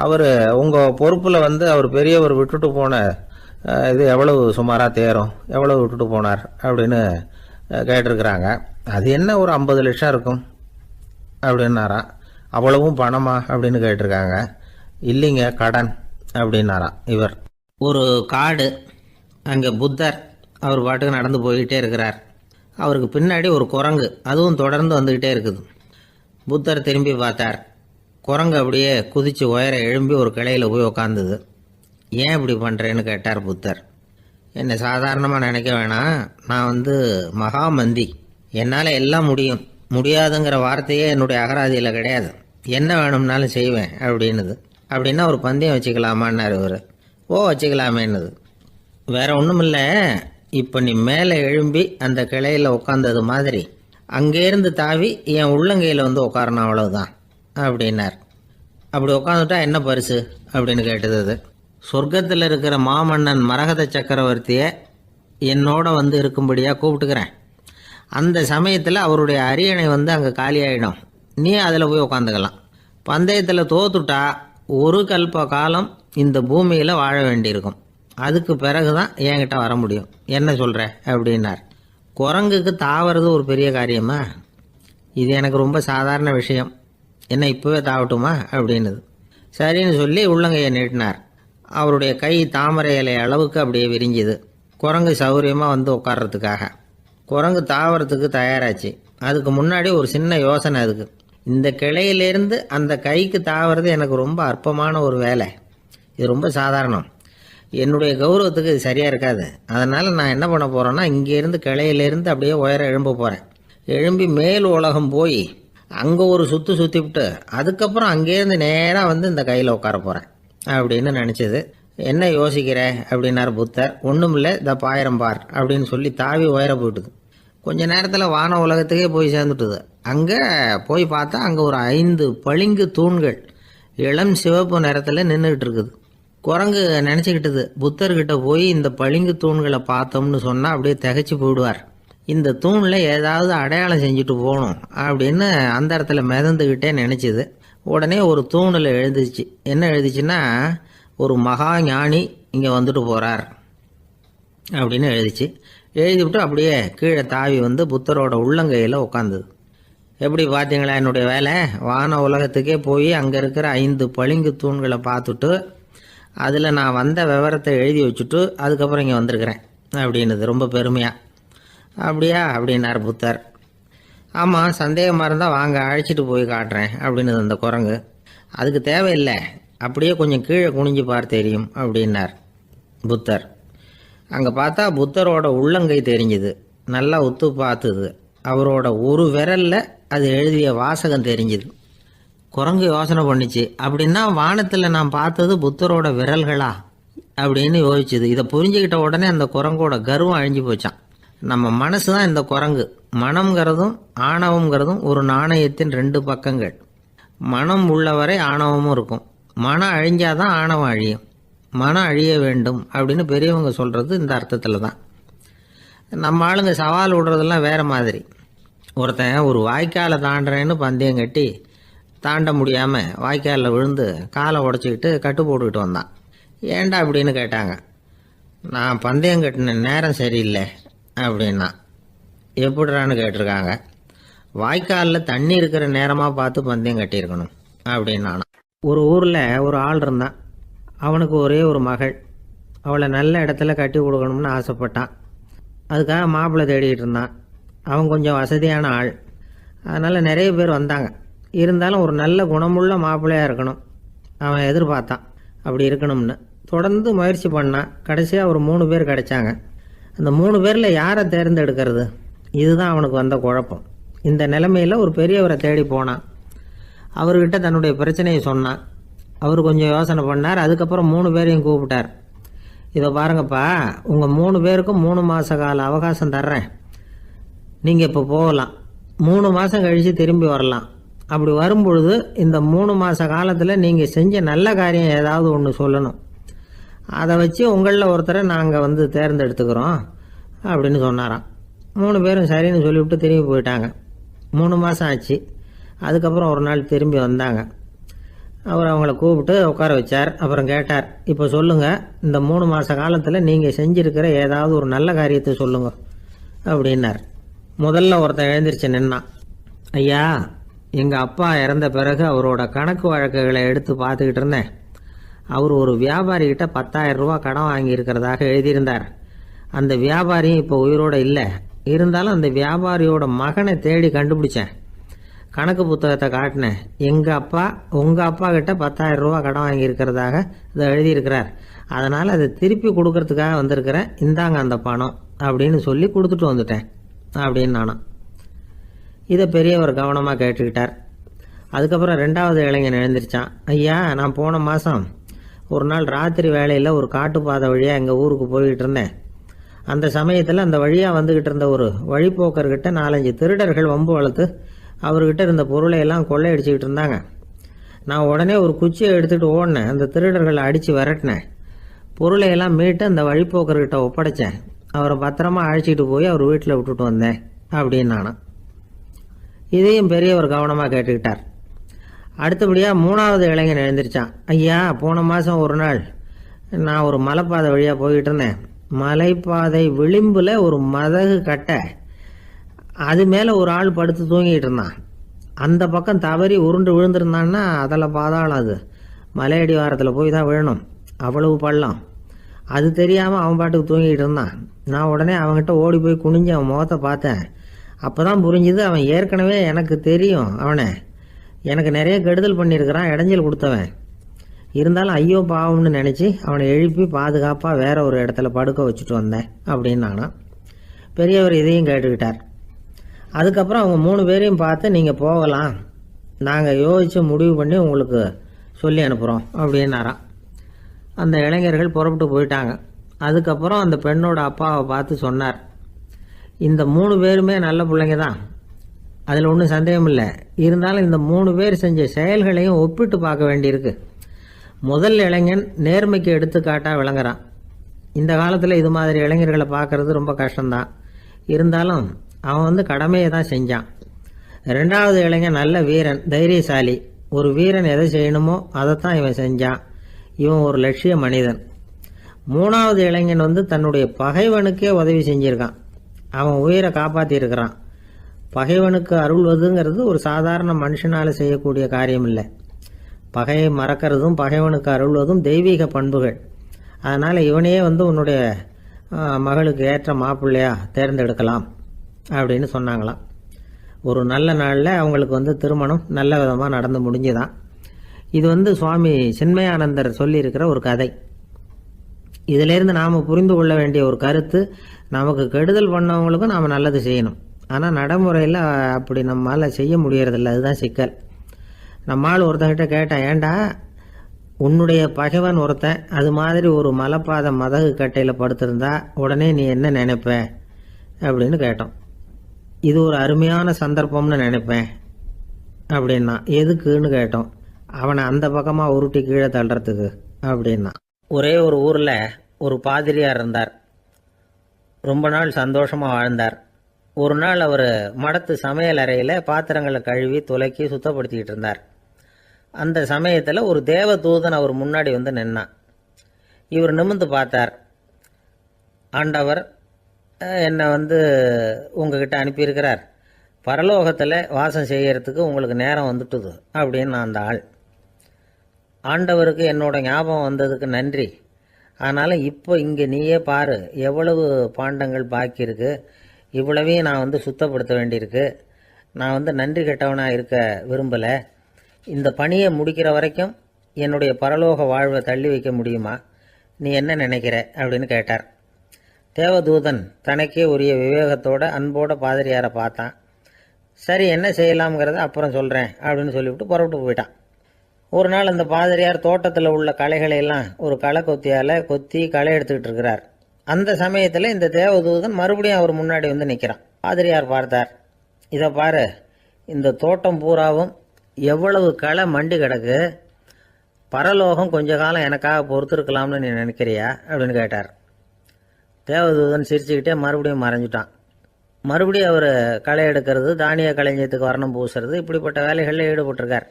அவர் உங்கள் பொறுப்பில் அவர் பெரியவர் விட்டுட்டு போன இது எவ்வளவு சுமாராக தேரும், எவ்வளவு விட்டுட்டு போனார் அப்படின்னு கேட்டிருக்கிறாங்க. அது என்ன ஒரு 50 லட்சம் இருக்கும் அப்படின்னாராம். அவ்வளவும் பணமா அப்படின்னு கேட்டிருக்காங்க. இல்லைங்க, கடன் அப்படின்னாராம் இவர். ஒரு காடு, அங்கே புத்தர் அவர் பாட்டுக்கு நடந்து போய்கிட்டே இருக்கிறார். அவருக்கு பின்னாடி ஒரு குரங்கு, அதுவும் தொடர்ந்து வந்துக்கிட்டே இருக்குது. புத்தர் திரும்பி பார்த்தார். குரங்கு அப்படியே குதித்து உயர எழும்பி ஒரு கிளையில் போய் உக்காந்துது. ஏன் இப்படி பண்ணுறேன்னு கேட்டார் புத்தர். என்னை சாதாரணமாக நினைக்க வேணாம், நான் மகாமந்தி, என்னால் எல்லாம் முடியும், முடியாதுங்கிற வார்த்தையே என்னுடைய அகராதியில் கிடையாது, என்ன வேணும்னாலும் செய்வேன் அப்படின்னுது. அப்படின்னா ஒரு பந்தயம் வச்சுக்கலாமான்னார் இவர். ஓ வச்சுக்கலாமேன்னுது. வேற ஒன்றும் இல்லை, இப்போ நீ மேலே எழும்பி அந்த கிளையில் உட்காந்தது மாதிரி அங்கேருந்து தாவி என் உள்ளங்கையில் உட்காரணும், அவ்வளவுதான் அப்படின்னார். அப்படி உட்காந்துட்டா என்ன பரிசு அப்படின்னு கேட்டது அது. சொர்க்கத்தில் இருக்கிற மாமன்னன் மரகத சக்கரவர்த்தியை என்னோட இருக்கும்படியாக கூப்பிட்டுக்கிறேன். அந்த சமயத்தில் அவருடைய அரியணை அங்கே காலியாகிடும், நீ அதில் போய் உட்காந்துக்கலாம். பந்தயத்தில் தோத்துட்டா ஒரு கல்ப காலம் இந்த பூமியில் வாழ வேண்டியிருக்கும், அதுக்கு பிறகு தான் என்கிட்ட வர முடியும், என்ன சொல்கிற அப்படின்னார். குரங்குக்கு தாவறது ஒரு பெரிய காரியமா? இது எனக்கு ரொம்ப சாதாரண விஷயம், என்ன இப்போவே தாவட்டுமா அப்படின்னுது. சரின்னு சொல்லி உள்ளங்கையை நீட்டினார். அவருடைய கை தாமரை இலை அளவுக்கு அப்படியே விரிஞ்சுது. குரங்கு சௌகரியமாக உட்கார்றதுக்காக. குரங்கு தாவறதுக்கு தயாராச்சு. அதுக்கு முன்னாடி ஒரு சின்ன யோசனை அதுக்கு. இந்த கிளையிலேருந்து அந்த கைக்கு தாவறது எனக்கு ரொம்ப அற்பமான ஒரு வேலை, இது ரொம்ப சாதாரணம், என்னுடைய கௌரவத்துக்கு இது சரியாக இருக்காது. அதனால் நான் என்ன பண்ண போகிறேன்னா, இங்கேருந்து கிளையிலேருந்து அப்படியே உயர எழும்ப போகிறேன். எழும்பி மேல் உலகம் போய் அங்கே ஒரு சுற்றிவிட்டு அதுக்கப்புறம் அங்கேருந்து நேராக இந்த கையில் உட்கார போகிறேன் அப்படின்னு நினச்சிது. என்ன யோசிக்கிற அப்படின்னார் புத்தர். ஒன்றுமில்லை, இந்த பாயிரம் பார் அப்படின்னு சொல்லி தாவி உயர போயிட்டுது. கொஞ்ச நேரத்தில் வான உலகத்துக்கே போய் சேர்ந்துட்டுது. அங்கே போய் பார்த்தா அங்கே ஒரு 5 பளிங்கு தூண்கள் இளம் சிவப்பு நிறத்தில் நின்றுக்கிட்டு இருக்குது. குரங்கு நினச்சிக்கிட்டது, புத்தர்கிட்ட போய் இந்த பளிங்கு தூண்களை பார்த்தோம்னு சொன்னால் அப்படியே திகைச்சு போயிடுவார், இந்த தூணில் ஏதாவது அடையாளம் செஞ்சுட்டு போகணும் அப்படின்னு அந்த இடத்துல மிதந்துக்கிட்டே நினச்சிது. உடனே ஒரு தூணில் எழுதிச்சு. என்ன எழுதிச்சுன்னா, ஒரு மகா ஞானி இங்கே வந்துட்டு போகிறார் அப்படின்னு எழுதிச்சு. எழுதிவிட்டு அப்படியே கீழே தாவி புத்தரோட உள்ளங்கையில் உட்காந்துது. எப்படி பார்த்தீங்களா என்னுடைய வேலை? வான உலகத்துக்கே போய் அங்கே இருக்கிற 5 பளிங்கு தூண்களை பார்த்துட்டு அதில் நான் வந்த விவரத்தை எழுதி வச்சுட்டு அதுக்கப்புறம் இங்கே வந்திருக்கிறேன் அப்படின்னுது ரொம்ப பெருமையாக. அப்படியா அப்படின்னார் புத்தர். ஆமாம், சந்தேகமாக இருந்தால் வாங்க, அழைச்சிட்டு போய் காட்டுறேன் அப்படின்னுது அந்த குரங்கு. அதுக்கு தேவையில்லை, அப்படியே கொஞ்சம் கீழே குனிஞ்சு பார் தெரியும் அப்படின்னார் புத்தர். அங்கே பார்த்தா புத்தரோட உள்ளங்கை தெரிஞ்சுது. நல்லா உத்து பார்த்துது. அவரோட ஒரு விரலில் அது எழுதிய வாசகம் தெரிஞ்சுது. குரங்கு யோசனை பண்ணிச்சு, அப்படின்னா வானத்தில் நான் பார்த்தது புத்தரோட விரல்களா? அப்படின்னு யோசிச்சுது. இதை புரிஞ்சுக்கிட்ட உடனே அந்த குரங்கோட கர்வம் அழிஞ்சு போச்சான். நம்ம மனசு தான் இந்த குரங்கு. மனம்ங்கிறதும் ஆணவம்ங்கிறதும் ஒரு நாணயத்தின் ரெண்டு பக்கங்கள். மனம் உள்ளவரை ஆணவமும் இருக்கும். மனம் அழிஞ்சாதான் ஆணவம் அழியும். மனம் அழிய வேண்டும் அப்படின்னு பெரியவங்க சொல்கிறது இந்த அர்த்தத்தில் தான். நம்ம ஆளுங்க சவால் விடுறதெல்லாம் வேறு மாதிரி. ஒருத்தன் ஒரு வாய்க்காலை தாண்டுறேன்னு பந்தயம் கட்டி தாண்ட முடியாமல் வாய்க்காலில் விழுந்து காலை உடச்சிக்கிட்டு கட்டு போட்டுக்கிட்டு வந்தான். ஏன்டா அப்படின்னு கேட்டாங்க. நான் பந்தயம் கட்டின நேரம் சரியில்லை அப்படின்னா. எப்படிறான்னு கேட்டிருக்காங்க. வாய்க்காலில் தண்ணி இருக்கிற நேரமாக பார்த்து பந்தயம் கட்டியிருக்கணும் அப்படின்னானா. ஒரு ஊரில் ஒரு ஆள் இருந்தான். அவனுக்கு ஒரே ஒரு மகள். அவளை நல்ல இடத்துல கட்டி கொடுக்கணும்னு ஆசைப்பட்டான். அதுக்காக மாப்பிள்ளை தேடிக்கிட்டு இருந்தான். அவன் கொஞ்சம் வசதியான ஆள். அதனால் நிறைய பேர் வந்தாங்க. இருந்தாலும் ஒரு நல்ல குணமுள்ள மாப்பிள்ளையாக இருக்கணும் அவன் எதிர்பார்த்தான். அப்படி இருக்கணும்னு தொடர்ந்து முயற்சி பண்ணான். கடைசியாக ஒரு 3 பேர் கிடைச்சாங்க. அந்த 3 பேரில் யாரை தேர்ந்தெடுக்கிறது, இதுதான் அவனுக்கு வந்த குழப்பம். இந்த நிலைமையில் ஒரு பெரியவரை தேடி போனான். அவர்கிட்ட தன்னுடைய பிரச்சனையை சொன்னான். அவர் கொஞ்சம் யோசனை பண்ணார். அதுக்கப்புறம் 3 பேரையும் கூப்பிட்டார். இதை பாருங்கப்பா, உங்கள் 3 பேருக்கும் 3 மாத கால அவகாசம் தர்றேன். நீங்கள் இப்போ போகலாம். 3 மாதம் கழித்து திரும்பி வரலாம். அப்படி வரும்பொழுது இந்த 3 மாத காலத்தில் நீங்கள் செஞ்ச நல்ல காரியம் ஏதாவது ஒன்று சொல்லணும். அதை வச்சு உங்களில் ஒருத்தரை நாங்கள் தேர்ந்தெடுத்துக்கிறோம் அப்படின்னு சொன்னாராம். 3 பேரும் சரின்னு சொல்லிவிட்டு திரும்பி போயிட்டாங்க. 3 மாதம் ஆச்சு. அதுக்கப்புறம் ஒரு நாள் திரும்பி வந்தாங்க. அவர் அவங்கள கூப்பிட்டு உட்கார வச்சார். அப்புறம் கேட்டார், இப்போ சொல்லுங்கள், இந்த 3 மாத காலத்தில் நீங்கள் செஞ்சுருக்கிற ஏதாவது ஒரு நல்ல காரியத்தை சொல்லுங்க அப்படின்னார். முதல்ல ஒருத்தன் எழுந்திரிச்சு நின்னான். ஐயா, எங்கள் அப்பா இறந்த பிறகு அவரோட கணக்கு வழக்குகளை எடுத்து பார்த்துக்கிட்டு இருந்தேன். அவர் ஒரு வியாபாரிகிட்ட 10,000 ரூபா கடன் வாங்கியிருக்கிறதாக எழுதியிருந்தார். அந்த வியாபாரியும் இப்போ உயிரோடு இல்லை. இருந்தாலும் அந்த வியாபாரியோட மகனை தேடி கண்டுபிடிச்சேன். கணக்கு புத்தகத்தை காட்டினேன். எங்கள் அப்பா உங்கள் அப்பா கிட்ட 10,000 ரூபா கடன் வாங்கியிருக்கிறதாக இதை எழுதியிருக்கிறார். அதனால் அதை திருப்பி கொடுக்கறதுக்காக வந்திருக்கிறேன். இந்தாங்க அந்த பணம் அப்படின்னு சொல்லி கொடுத்துட்டு வந்துட்டேன் அப்படின்னு நானும். இதை பெரியவர் கவனமாக கேட்டுக்கிட்டார். அதுக்கப்புறம் 2வது இளைஞன் எழுந்திரிச்சான். ஐயா, நான் போன மாதம் ஒரு நாள் ராத்திரி வேளையில் ஒரு காட்டுப்பாதை வழியாக எங்கள் ஊருக்கு போய்கிட்டு இருந்தேன். அந்த சமயத்தில் அந்த வழியாக வந்துக்கிட்டு இருந்த ஒரு வழிப்போக்கர்கிட்ட 4-5 திருடர்கள் வம்பு வளர்த்து அவர்கிட்ட இருந்த பொருளை எல்லாம் கொள்ளையடிச்சிக்கிட்டு இருந்தாங்க. நான் உடனே ஒரு குச்சியை எடுத்துகிட்டு ஓடினேன். அந்த திருடர்களை அடித்து விரட்டினேன். பொருளை எல்லாம் மீட்டு அந்த வழிப்போக்கர்கிட்ட ஒப்படைச்சேன். அவரை பத்திரமா அழைச்சிட்டு போய் அவர் வீட்டில் விட்டுட்டு வந்தேன் அப்படின்னு நானும். இதையும் பெரியவர் கவனமாக கேட்டுக்கிட்டார். அடுத்தபடியாக 3வது இளைஞன் எழுந்திரிச்சான். ஐயா, போன மாதம் ஒரு நாள் நான் ஒரு மலைப்பாதை வழியாக போய்கிட்டு இருந்தேன். மலைப்பாதை விளிம்பில் ஒரு மதகு கட்டை, அது மேலே ஒரு ஆள் படுத்து தூங்கிட்டு இருந்தான். அந்த பக்கம் தவறி உருண்டு விழுந்திருந்தான்னா அதில் பாதாளம். அது மலையடி வாரத்தில் போய் தான் விழணும். அவ்வளவு பள்ளம். அது தெரியாமல் அவன் பாட்டுக்கு தூங்கிட்டு இருந்தான். நான் உடனே அவன்கிட்ட ஓடி போய் குனிஞ்சு அவன் முகத்தை பார்த்தேன். அப்போ தான் புரிஞ்சுது, அவன் ஏற்கனவே எனக்கு தெரியும். அவனை எனக்கு நிறைய கெடுதல் பண்ணியிருக்கிறான், இடைஞ்சல் கொடுத்தவன். இருந்தாலும் ஐயோ பாவம்னு நினச்சி அவனை எழுப்பி பாதுகாப்பாக வேற ஒரு இடத்துல படுக்க வச்சுட்டு வந்தேன் அப்படின்னு நானும். பெரியவர் இதையும் கேட்டுக்கிட்டார். அதுக்கப்புறம் அவங்க 3 பேரையும் பார்த்து, நீங்கள் போகலாம், நாங்கள் யோசித்து முடிவு பண்ணி உங்களுக்கு சொல்லி அனுப்புகிறோம் அப்படின்னாராம். அந்த இளைஞர்கள் புறப்பட்டு போயிட்டாங்க. அதுக்கப்புறம் அந்த பெண்ணோட அப்பாவை பார்த்து சொன்னார், இந்த 3 பேருமே நல்ல பிள்ளைங்க தான், அதில் ஒன்றும் சந்தேகம் இல்லை. இருந்தாலும் இந்த 3 பேர் செஞ்ச செயல்களையும் ஒப்பிட்டு பார்க்க வேண்டியிருக்கு. முதல் இளைஞன் நேர்மைக்கு எடுத்துக்காட்டாக விளங்குறான். இந்த காலத்தில் இது மாதிரி இளைஞர்களை பார்க்கறது ரொம்ப கஷ்டம்தான். இருந்தாலும் அவன் கடமையை தான் செஞ்சான். 2வது இளைஞன் நல்ல வீரன், தைரியசாலி. ஒரு வீரன் எதை செய்யணுமோ அதைத்தான் இவன் செஞ்சான். இவன் ஒரு லட்சிய மனிதன். 3வது இளைஞன் தன்னுடைய பகைவனுக்கே உதவி செஞ்சிருக்கான். அவன் உயிரை காப்பாற்றியிருக்கிறான். பகைவனுக்கு அருள்வதுங்கிறது ஒரு சாதாரண மனுஷனால் செய்யக்கூடிய காரியம் இல்லை. பகையை மறக்கிறதும் பகைவனுக்கு அருள்வதும் தெய்வீக பண்புகள். அதனால் இவனையே உன்னுடைய மகளுக்கு ஏற்ற மாப்பிள்ளையா தேர்ந்தெடுக்கலாம் அப்படின்னு சொன்னாங்களாம். ஒரு நல்ல நாளில் அவங்களுக்கு திருமணம் நல்ல விதமாக நடந்து முடிஞ்சுதான். இது சுவாமி சின்மயானந்தர் சொல்லியிருக்கிற ஒரு கதை. இதிலேருந்து நாம் புரிந்து கொள்ள வேண்டிய ஒரு கருத்து, நமக்கு கெடுதல் பண்ணவங்களுக்கும் நாம் நல்லது செய்யணும். ஆனால் நடைமுறையில் அப்படி நம்மளால் செய்ய முடியறதில்ல. அதுதான் சிக்கல். நம்மால் ஒருத்தங்கிட்ட கேட்டான், ஏண்டா உன்னுடைய பகைவன் ஒருத்தன் அது மாதிரி ஒரு மலைப்பாதை மதகு கட்டையில் படுத்திருந்தா உடனே நீ என்ன நினைப்ப அப்படின்னு கேட்டோம். இது ஒரு அருமையான சந்தர்ப்பம்னு நினைப்பேன் அப்படின்னா. எதுக்குன்னு கேட்டோம். அவனை அந்த பக்கமாக உருட்டி கீழே தள்ளுறதுக்கு அப்படின்னா. ஒரே ஒரு ஊரில் ஒரு பாதிரியார் இருந்தார். ரொம்ப நாள் சந்தோஷமாக வாழ்ந்தார். ஒரு நாள் அவர் மடத்து சமையல் அறையில் பாத்திரங்களை கழுவி துலக்கி சுத்தப்படுத்திக்கிட்டு இருந்தார். அந்த சமயத்தில் ஒரு தேவதூதன் அவர் முன்னாடி வந்து நின்னான். இவர் நிமிர்ந்து பார்த்தார். ஆண்டவர் என்னை உங்ககிட்ட அனுப்பியிருக்கிறார், பரலோகத்தில் வாசம் செய்யறதுக்கு உங்களுக்கு நேரம் வந்துட்டுது அப்படின்னு அந்த ஆள். ஆண்டவருக்கு என்னோட ஞாபகம் வந்ததுக்கு நன்றி. ஆனாலும் இப்போ இங்கே நீயே பாரு, எவ்வளவு பாண்டங்கள் பாக்கி இருக்கு, இவ்வளவையும் நான் சுத்தப்படுத்த வேண்டியிருக்கு. நான் நன்றி கெட்டவனாக இருக்க விரும்பலை. இந்த பணியை முடிக்கிற வரைக்கும் என்னுடைய பரலோக வாழ்வை தள்ளி வைக்க முடியுமா? நீ என்ன நினைக்கிற அப்படின்னு கேட்டார். தேவதூதன் தனக்கே உரிய விவேகத்தோட அன்போட பாதிரியாரை பார்த்தான். சரி, என்ன செய்யலாம்ங்கிறத அப்புறம் சொல்கிறேன் அப்படின்னு சொல்லிவிட்டு புறப்பட்டு போயிட்டான். ஒரு நாள் அந்த பாதிரியார் தோட்டத்தில் உள்ள களைகளை எல்லாம் ஒரு களை கொத்தியால் கொத்தி களை எடுத்துக்கிட்டு இருக்கிறார். அந்த சமயத்தில் இந்த தேவதூதன் மறுபடியும் அவர் முன்னாடி நிற்கிறான். பாதிரியார் பார்த்தார். இதை பாரு, இந்த தோட்டம் பூராவும் எவ்வளவு களை மண்டி கிடக்கு, பரலோகம் கொஞ்ச காலம் எனக்காக பொறுத்திருக்கலாம்னு நீ நினைக்கிறியா அப்படின்னு கேட்டார். தேவதூதன் சிரிச்சுக்கிட்டே மறுபடியும் மறைஞ்சிட்டான். மறுபடியும் அவர் களை எடுக்கிறது, தானிய களஞ்சியத்துக்கு வர்ணம் பூசுறது, இப்படிப்பட்ட வேலைகளில் ஈடுபட்டிருக்கார்.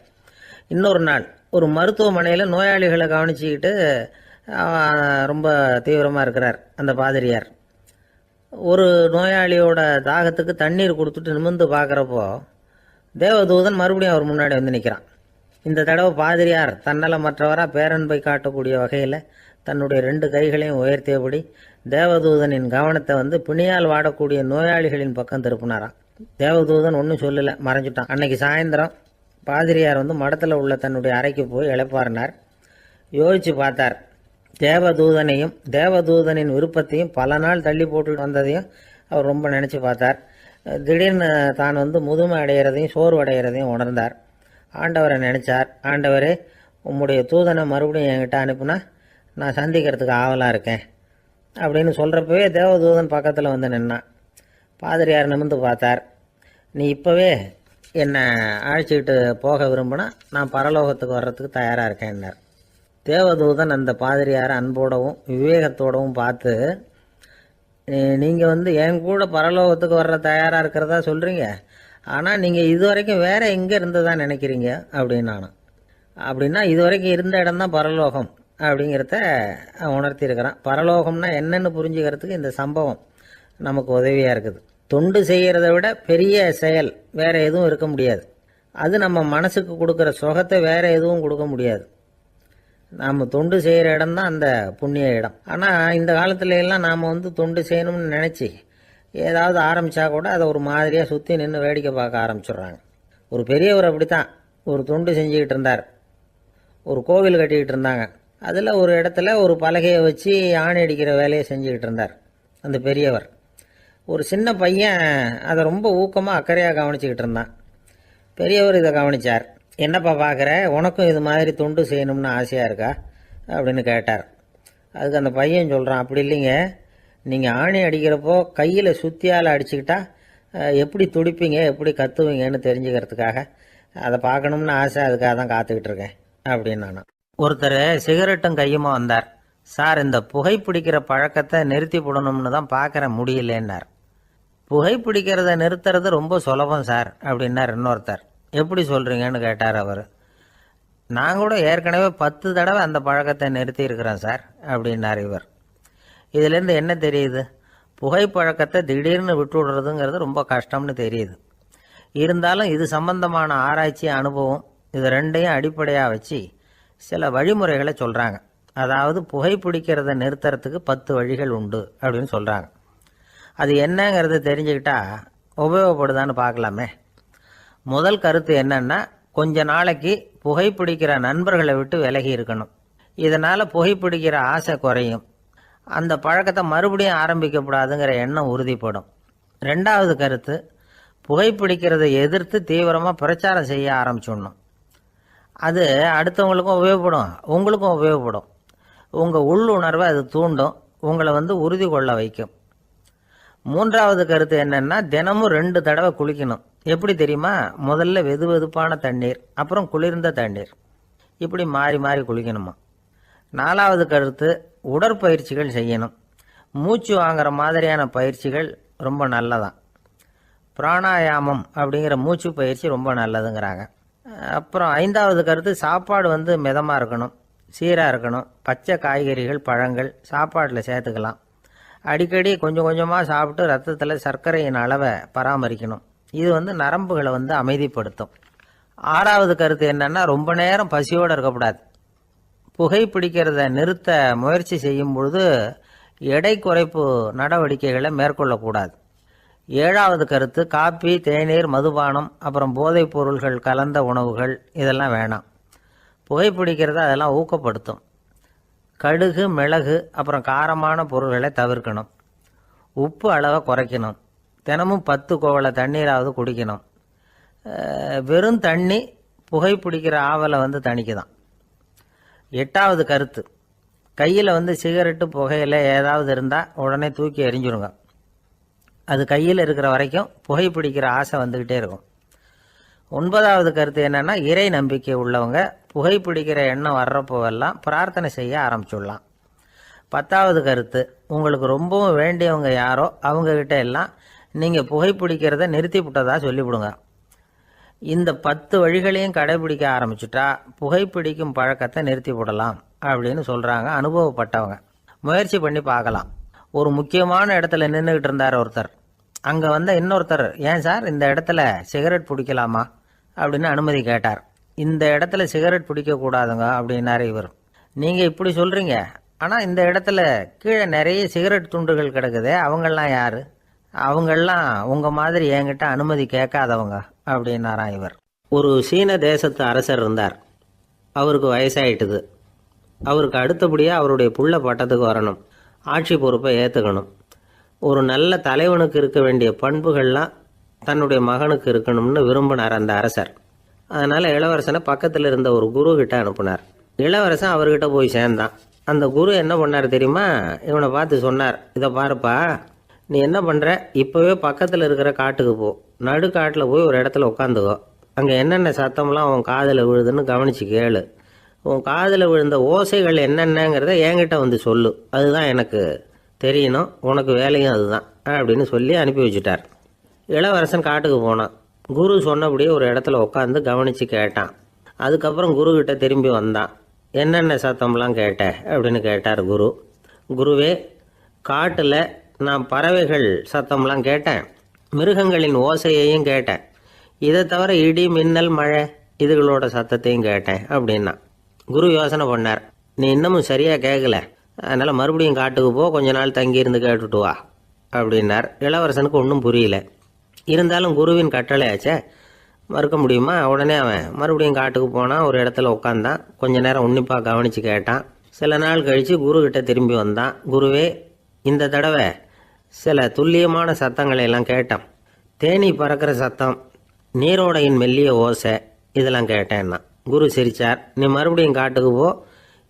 இன்னொரு நாள் ஒரு மருத்துவமனையில் நோயாளிகளை கவனிச்சுக்கிட்டு ரொம்ப தீவிரமாக இருக்கிறார் அந்த பாதிரியார். ஒரு நோயாளியோட தாகத்துக்கு தண்ணீர் கொடுத்துட்டு நிமிர்ந்து பார்க்குறப்போ தேவதூதன் மறுபடியும் அவர் முன்னாடி நிற்கிறான். இந்த தடவை பாதிரியார் தன்னலமற்றவராக பேரன்பை காட்டக்கூடிய வகையில் தன்னுடைய 2 கைகளையும் உயர்த்தியபடி தேவதூதனின் கவனத்தை பிணியால் வாடக்கூடிய நோயாளிகளின் பக்கம் திருப்பினாராம். தேவதூதன் ஒன்றும் சொல்லலை, மறைஞ்சிட்டான். அன்னைக்கு சாயந்தரம் பாதிரியார் மடத்தில் உள்ள தன்னுடைய அறைக்கு போய் இளைப்பாறினார். யோசித்து பார்த்தார். தேவதூதனையும் தேவதூதனின் விருப்பத்தையும் பல நாள் தள்ளி போட்டு வந்ததையும் அவர் ரொம்ப நினச்சி பார்த்தார். திடீர்னு தான் முதுமை அடைகிறதையும் சோர்வு அடைகிறதையும் உணர்ந்தார். ஆண்டவரை நினச்சார். ஆண்டவரே, உம்முடைய தூதனை மறுபடியும் என்கிட்ட அனுப்புனா நான் சந்திக்கிறதுக்கு ஆவலாக இருக்கேன் அப்படின்னு சொல்கிறப்பவே தேவதூதன் பக்கத்தில் நின்னான். பாதிரியார் நிமிர்ந்து பார்த்தார். நீ இப்போவே என்னை அழைச்சிக்கிட்டு போக விரும்பினா நான் பரலோகத்துக்கு வர்றதுக்கு தயாராக இருக்கேன்னார். தேவதூதன் அந்த பாதிரியாரை அன்போடவும் விவேகத்தோடவும் பார்த்து, நீங்கள் என் கூட பரலோகத்துக்கு வர்ற தயாராக இருக்கிறதா சொல்கிறீங்க, ஆனால் நீங்கள் இது வரைக்கும் வேறு எங்கே இருந்ததா நினைக்கிறீங்க அப்படின்னானு. அப்படின்னா இது வரைக்கும் இருந்த இடம் தான் பரலோகம் அப்படிங்கிறத உணர்த்தியிருக்கிறான். பரலோகம்னா என்னென்னு புரிஞ்சுக்கிறதுக்கு இந்த சம்பவம் நமக்கு உதவியாக இருக்குது. தொண்டு செய்கிறத விட பெரிய செயல் வேறு எதுவும் இருக்க முடியாது. அது நம்ம மனசுக்கு கொடுக்குற சுகத்தை வேறு எதுவும் கொடுக்க முடியாது. நாம் தொண்டு செய்கிற இடம் தான் அந்த புண்ணிய இடம். ஆனால் இந்த காலத்துல எல்லாம் நாம் தொண்டு செய்யணும்னு நினச்சி ஏதாவது ஆரம்பித்தா கூட அதை ஒரு மாதிரியாக சுற்றி நின்று வேடிக்கை பார்க்க ஆரம்பிச்சிடுறாங்க. ஒரு பெரியவர் அப்படித்தான் ஒரு தொண்டு செஞ்சுக்கிட்டு இருந்தார். ஒரு கோவில் கட்டிக்கிட்டு இருந்தாங்க. அதில் ஒரு இடத்துல ஒரு பலகையை வச்சு ஆணி அடிக்கிற வேலையை செஞ்சுக்கிட்டு இருந்தார் அந்த பெரியவர். ஒரு சின்ன பையன் அதை ரொம்ப ஊக்கமாக அக்கறையாக கவனிச்சுக்கிட்டு இருந்தான். பெரியவர் இதை கவனித்தார். என்னப்பா பார்க்குற, உனக்கும் இது மாதிரி தொண்டு செய்யணும்னு ஆசையாக இருக்கா அப்படின்னு கேட்டார். அதுக்கு அந்த பையன் சொல்கிறான், அப்படி இல்லைங்க, நீங்கள் ஆணி அடிக்கிறப்போ கையில் சுத்தியால் அடிச்சுக்கிட்டா எப்படி துடிப்பீங்க, எப்படி கத்துவீங்கன்னு தெரிஞ்சுக்கிறதுக்காக அதை பார்க்கணும்னு ஆசை, அதுக்காக தான் காத்துக்கிட்டு இருக்கேன் அப்படின்னு நான். ஒருத்தர் சிகரெட்டும் கையுமா வந்தார். சார், இந்த புகைப்பிடிக்கிற பழக்கத்தை நிறுத்தி போடணும்னு தான் பார்க்குற, முடியலன்னார். புகைப்பிடிக்கிறத நிறுத்துறது ரொம்ப சுலபம் சார் அப்படின்னார் இன்னொருத்தர். எப்படி சொல்கிறீங்கன்னு கேட்டார் அவர். நான் கூட ஏற்கனவே 10 தடவை அந்த பழக்கத்தை நிறுத்தி இருக்கிறேன் சார் அப்படின்னார் இவர். இதுலேருந்து என்ன தெரியுது? புகைப்பழக்கத்தை திடீர்னு விட்டு விடுறதுங்கிறது ரொம்ப கஷ்டம்னு தெரியுது. இருந்தாலும் இது சம்பந்தமான ஆராய்ச்சி, அனுபவம், இது ரெண்டையும் அடிப்படையாக வச்சு சில வழிமுறைகளை சொல்கிறாங்க. அதாவது புகைப்பிடிக்கிறத நிறுத்துறதுக்கு 10 வழிகள் உண்டு அப்படின்னு சொல்கிறாங்க. அது என்னங்கிறத தெரிஞ்சுக்கிட்டா உபயோகப்படுதான்னு பார்க்கலாமே. முதல் கருத்து என்னன்னா, கொஞ்ச நாளைக்கு புகைப்பிடிக்கிற நண்பர்களை விட்டு விலகி இருக்கணும். இதனால் புகைப்பிடிக்கிற ஆசை குறையும். அந்த பழக்கத்தை மறுபடியும் ஆரம்பிக்கப்படாதுங்கிற எண்ணம் உறுதிப்படும். 2வது கருத்து, புகைப்பிடிக்கிறதை எதிர்த்து தீவிரமாக பிரச்சாரம் செய்ய ஆரம்பிச்சிடணும். அது அடுத்தவங்களுக்கும் உபயோகப்படும், உங்களுக்கும் உபயோகப்படும். உங்கள் உள்ளுணர்வை அது தூண்டும், உங்களை உறுதி கொள்ள வைக்கும். மூன்றாவது கருத்து என்னன்னா, தினமும் 2 தடவை குளிக்கணும். எப்படி தெரியுமா? முதல்ல வெது வெதுப்பான தண்ணீர், அப்புறம் குளிர்ந்த தண்ணீர், இப்படி மாறி மாறி குளிக்கணுமா. 4வது கருத்து, உடற்பயிற்சிகள் செய்யணும். மூச்சு வாங்குற மாதிரியான பயிற்சிகள் ரொம்ப நல்லதான். பிராணாயாமம் அப்படிங்கிற மூச்சு பயிற்சி ரொம்ப நல்லதுங்கிறாங்க. அப்புறம் 5வது கருத்து, சாப்பாடு மிதமாக இருக்கணும், சீராக இருக்கணும். பச்சை காய்கறிகள், பழங்கள் சாப்பாட்டில் சேர்த்துக்கலாம். அடிக்கடி கொஞ்சம் கொஞ்சமாக சாப்பிட்டு ரத்தத்தில் சர்க்கரையின் அளவை பராமரிக்கணும். இது நரம்புகளை அமைதிப்படுத்தும். 6வது கருத்து என்னன்னா, ரொம்ப நேரம் பசியோடு இருக்கக்கூடாது. புகைப்பிடிக்கிறத நிறுத்த முயற்சி செய்யும் பொழுது எடை குறைப்பு நடவடிக்கைகளை மேற்கொள்ளக்கூடாது. 7வது கருத்து, காப்பி, தேநீர், மதுபானம், அப்புறம் போதைப் பொருள்கள் கலந்த உணவுகள் இதெல்லாம் வேணாம். புகைப்பிடிக்கிறத அதெல்லாம் ஊக்கப்படுத்தும். கடுகு, மிளகு, அப்புறம் காரமான பொருள்களை தவிர்க்கணும். உப்பு அளவை குறைக்கணும். தினமும் 10 குவளை தண்ணீராவது குடிக்கணும். வெறும் தண்ணி புகைப்பிடிக்கிற ஆவலை தணிக்குதான். 8வது கருத்து, கையில் சிகரெட்டு, புகையில ஏதாவது இருந்தால் உடனே தூக்கி எறிஞ்சிருங்க. அது கையில் இருக்கிற வரைக்கும் புகைப்பிடிக்கிற ஆசை வந்துக்கிட்டே இருக்கும். 9வது கருத்து என்னென்னா, இறை நம்பிக்கை உள்ளவங்க புகைப்பிடிக்கிற எண்ணம் வர்றப்போவெல்லாம் பிரார்த்தனை செய்ய ஆரம்பிச்சுடலாம். 10வது கருத்து, உங்களுக்கு ரொம்பவும் வேண்டியவங்க யாரோ அவங்கக்கிட்ட எல்லாம் நீங்கள் புகைப்பிடிக்கிறத நிறுத்தி விட்டதா சொல்லிவிடுங்க. இந்த 10 வழிகளையும் கடைபிடிக்க ஆரம்பிச்சுட்டா புகைப்பிடிக்கும் பழக்கத்தை நிறுத்தி விடலாம் அப்படின்னு சொல்கிறாங்க அனுபவப்பட்டவங்க. முயற்சி பண்ணி பார்க்கலாம். ஒரு முக்கியமான இடத்துல நின்றுக்கிட்டு இருந்தார் ஒருத்தர். அங்கே இன்னொருத்தர், ஏன் சார் இந்த இடத்துல சிகரெட் பிடிக்கலாமா அப்படின்னு அனுமதி கேட்டார். இந்த இடத்துல சிகரெட் பிடிக்கக்கூடாதுங்க அப்படின்னாரு இவர். நீங்கள் இப்படி சொல்கிறீங்க, ஆனால் இந்த இடத்துல கீழே நிறைய சிகரெட் துண்டுகள் கிடக்குதே, அவங்கெல்லாம் யார்? அவங்கெல்லாம் உங்கள் மாதிரி என்கிட்ட அனுமதி கேட்காதவங்க அப்படின்னாராம் இவர். ஒரு சீன தேசத்து அரசர் இருந்தார். அவருக்கு வயசாயிட்டுது. அவருக்கு அடுத்தபடியாக அவருடைய புள்ள பட்டத்துக்கு வரணும், ஆட்சி பொறுப்பை ஏற்றுக்கணும். ஒரு நல்ல தலைவனுக்கு இருக்க வேண்டிய பண்புகள்லாம் தன்னுடைய மகனுக்கு இருக்கணும்னு விரும்பினார் அந்த அரசர். அதனால் இளவரசனை பக்கத்தில் இருந்த ஒரு குரு கிட்ட அனுப்புனார். இளவரசன் அவர்கிட்ட போய் சேர்ந்தான். அந்த குரு என்ன பண்ணார் தெரியுமா? இவனை பார்த்து சொன்னார், இதை பாருப்பா, நீ என்ன பண்ணுற, இப்போவே பக்கத்தில் இருக்கிற காட்டுக்கு போ, நடுக்காட்டில் போய் ஒரு இடத்துல உட்காந்துக்கோ. அங்கே என்னென்ன சத்தம்லாம் உன் காதில் விழுதுன்னு கவனித்து கேளு. உன் காதில் விழுந்த ஓசைகள் என்னென்னங்கிறத என்கிட்ட சொல்லு, அதுதான் எனக்கு தெரியணும், உனக்கு வேலையும் அதுதான் அப்படின்னு சொல்லி அனுப்பி வச்சுட்டார். இளவரசன் காட்டுக்கு போனான். குரு சொன்னபடியே ஒரு இடத்துல உட்காந்து கவனித்து கேட்டான். அதுக்கப்புறம் குருக்கிட்ட திரும்பி வந்தான். என்னென்ன சத்தம்லாம் கேட்ட அப்படின்னு கேட்டார் குரு. குருவே, காட்டில் நான் பறவைகள் சத்தம்லாம் கேட்டேன், மிருகங்களின் ஓசையையும் கேட்டேன், இதை தவிர இடி, மின்னல், மழை இதுகளோட சத்தத்தையும் கேட்டேன் அப்படின்னா. குரு யோசனை பண்ணார், நீ இன்னமும் சரியாக கேட்கல, அதனால் மறுபடியும் காட்டுக்கு போ, கொஞ்ச நாள் தங்கியிருந்து கேட்டுட்டு வா அப்படின்னார். இளவரசனுக்கு ஒன்றும் புரியல. இருந்தாலும் குருவின் கட்டளையாச்சே, மறுக்க முடியுமா? உடனே அவன் மறுபடியும் காட்டுக்கு போனான். ஒரு இடத்துல உட்காந்தான். கொஞ்ச நேரம் உன்னிப்பாக கவனித்து கேட்டான். சில நாள் கழித்து குருக்கிட்ட திரும்பி வந்தான். குருவே, இந்த தடவை சில துல்லியமான சத்தங்களை எல்லாம் கேட்டான். தேனி பறக்கிற சத்தம், நீரோடையின் மெல்லிய ஓசை, இதெல்லாம் கேட்டேன்னா. குரு சிரித்தார். நீ மறுபடியும் காட்டுக்கு போ,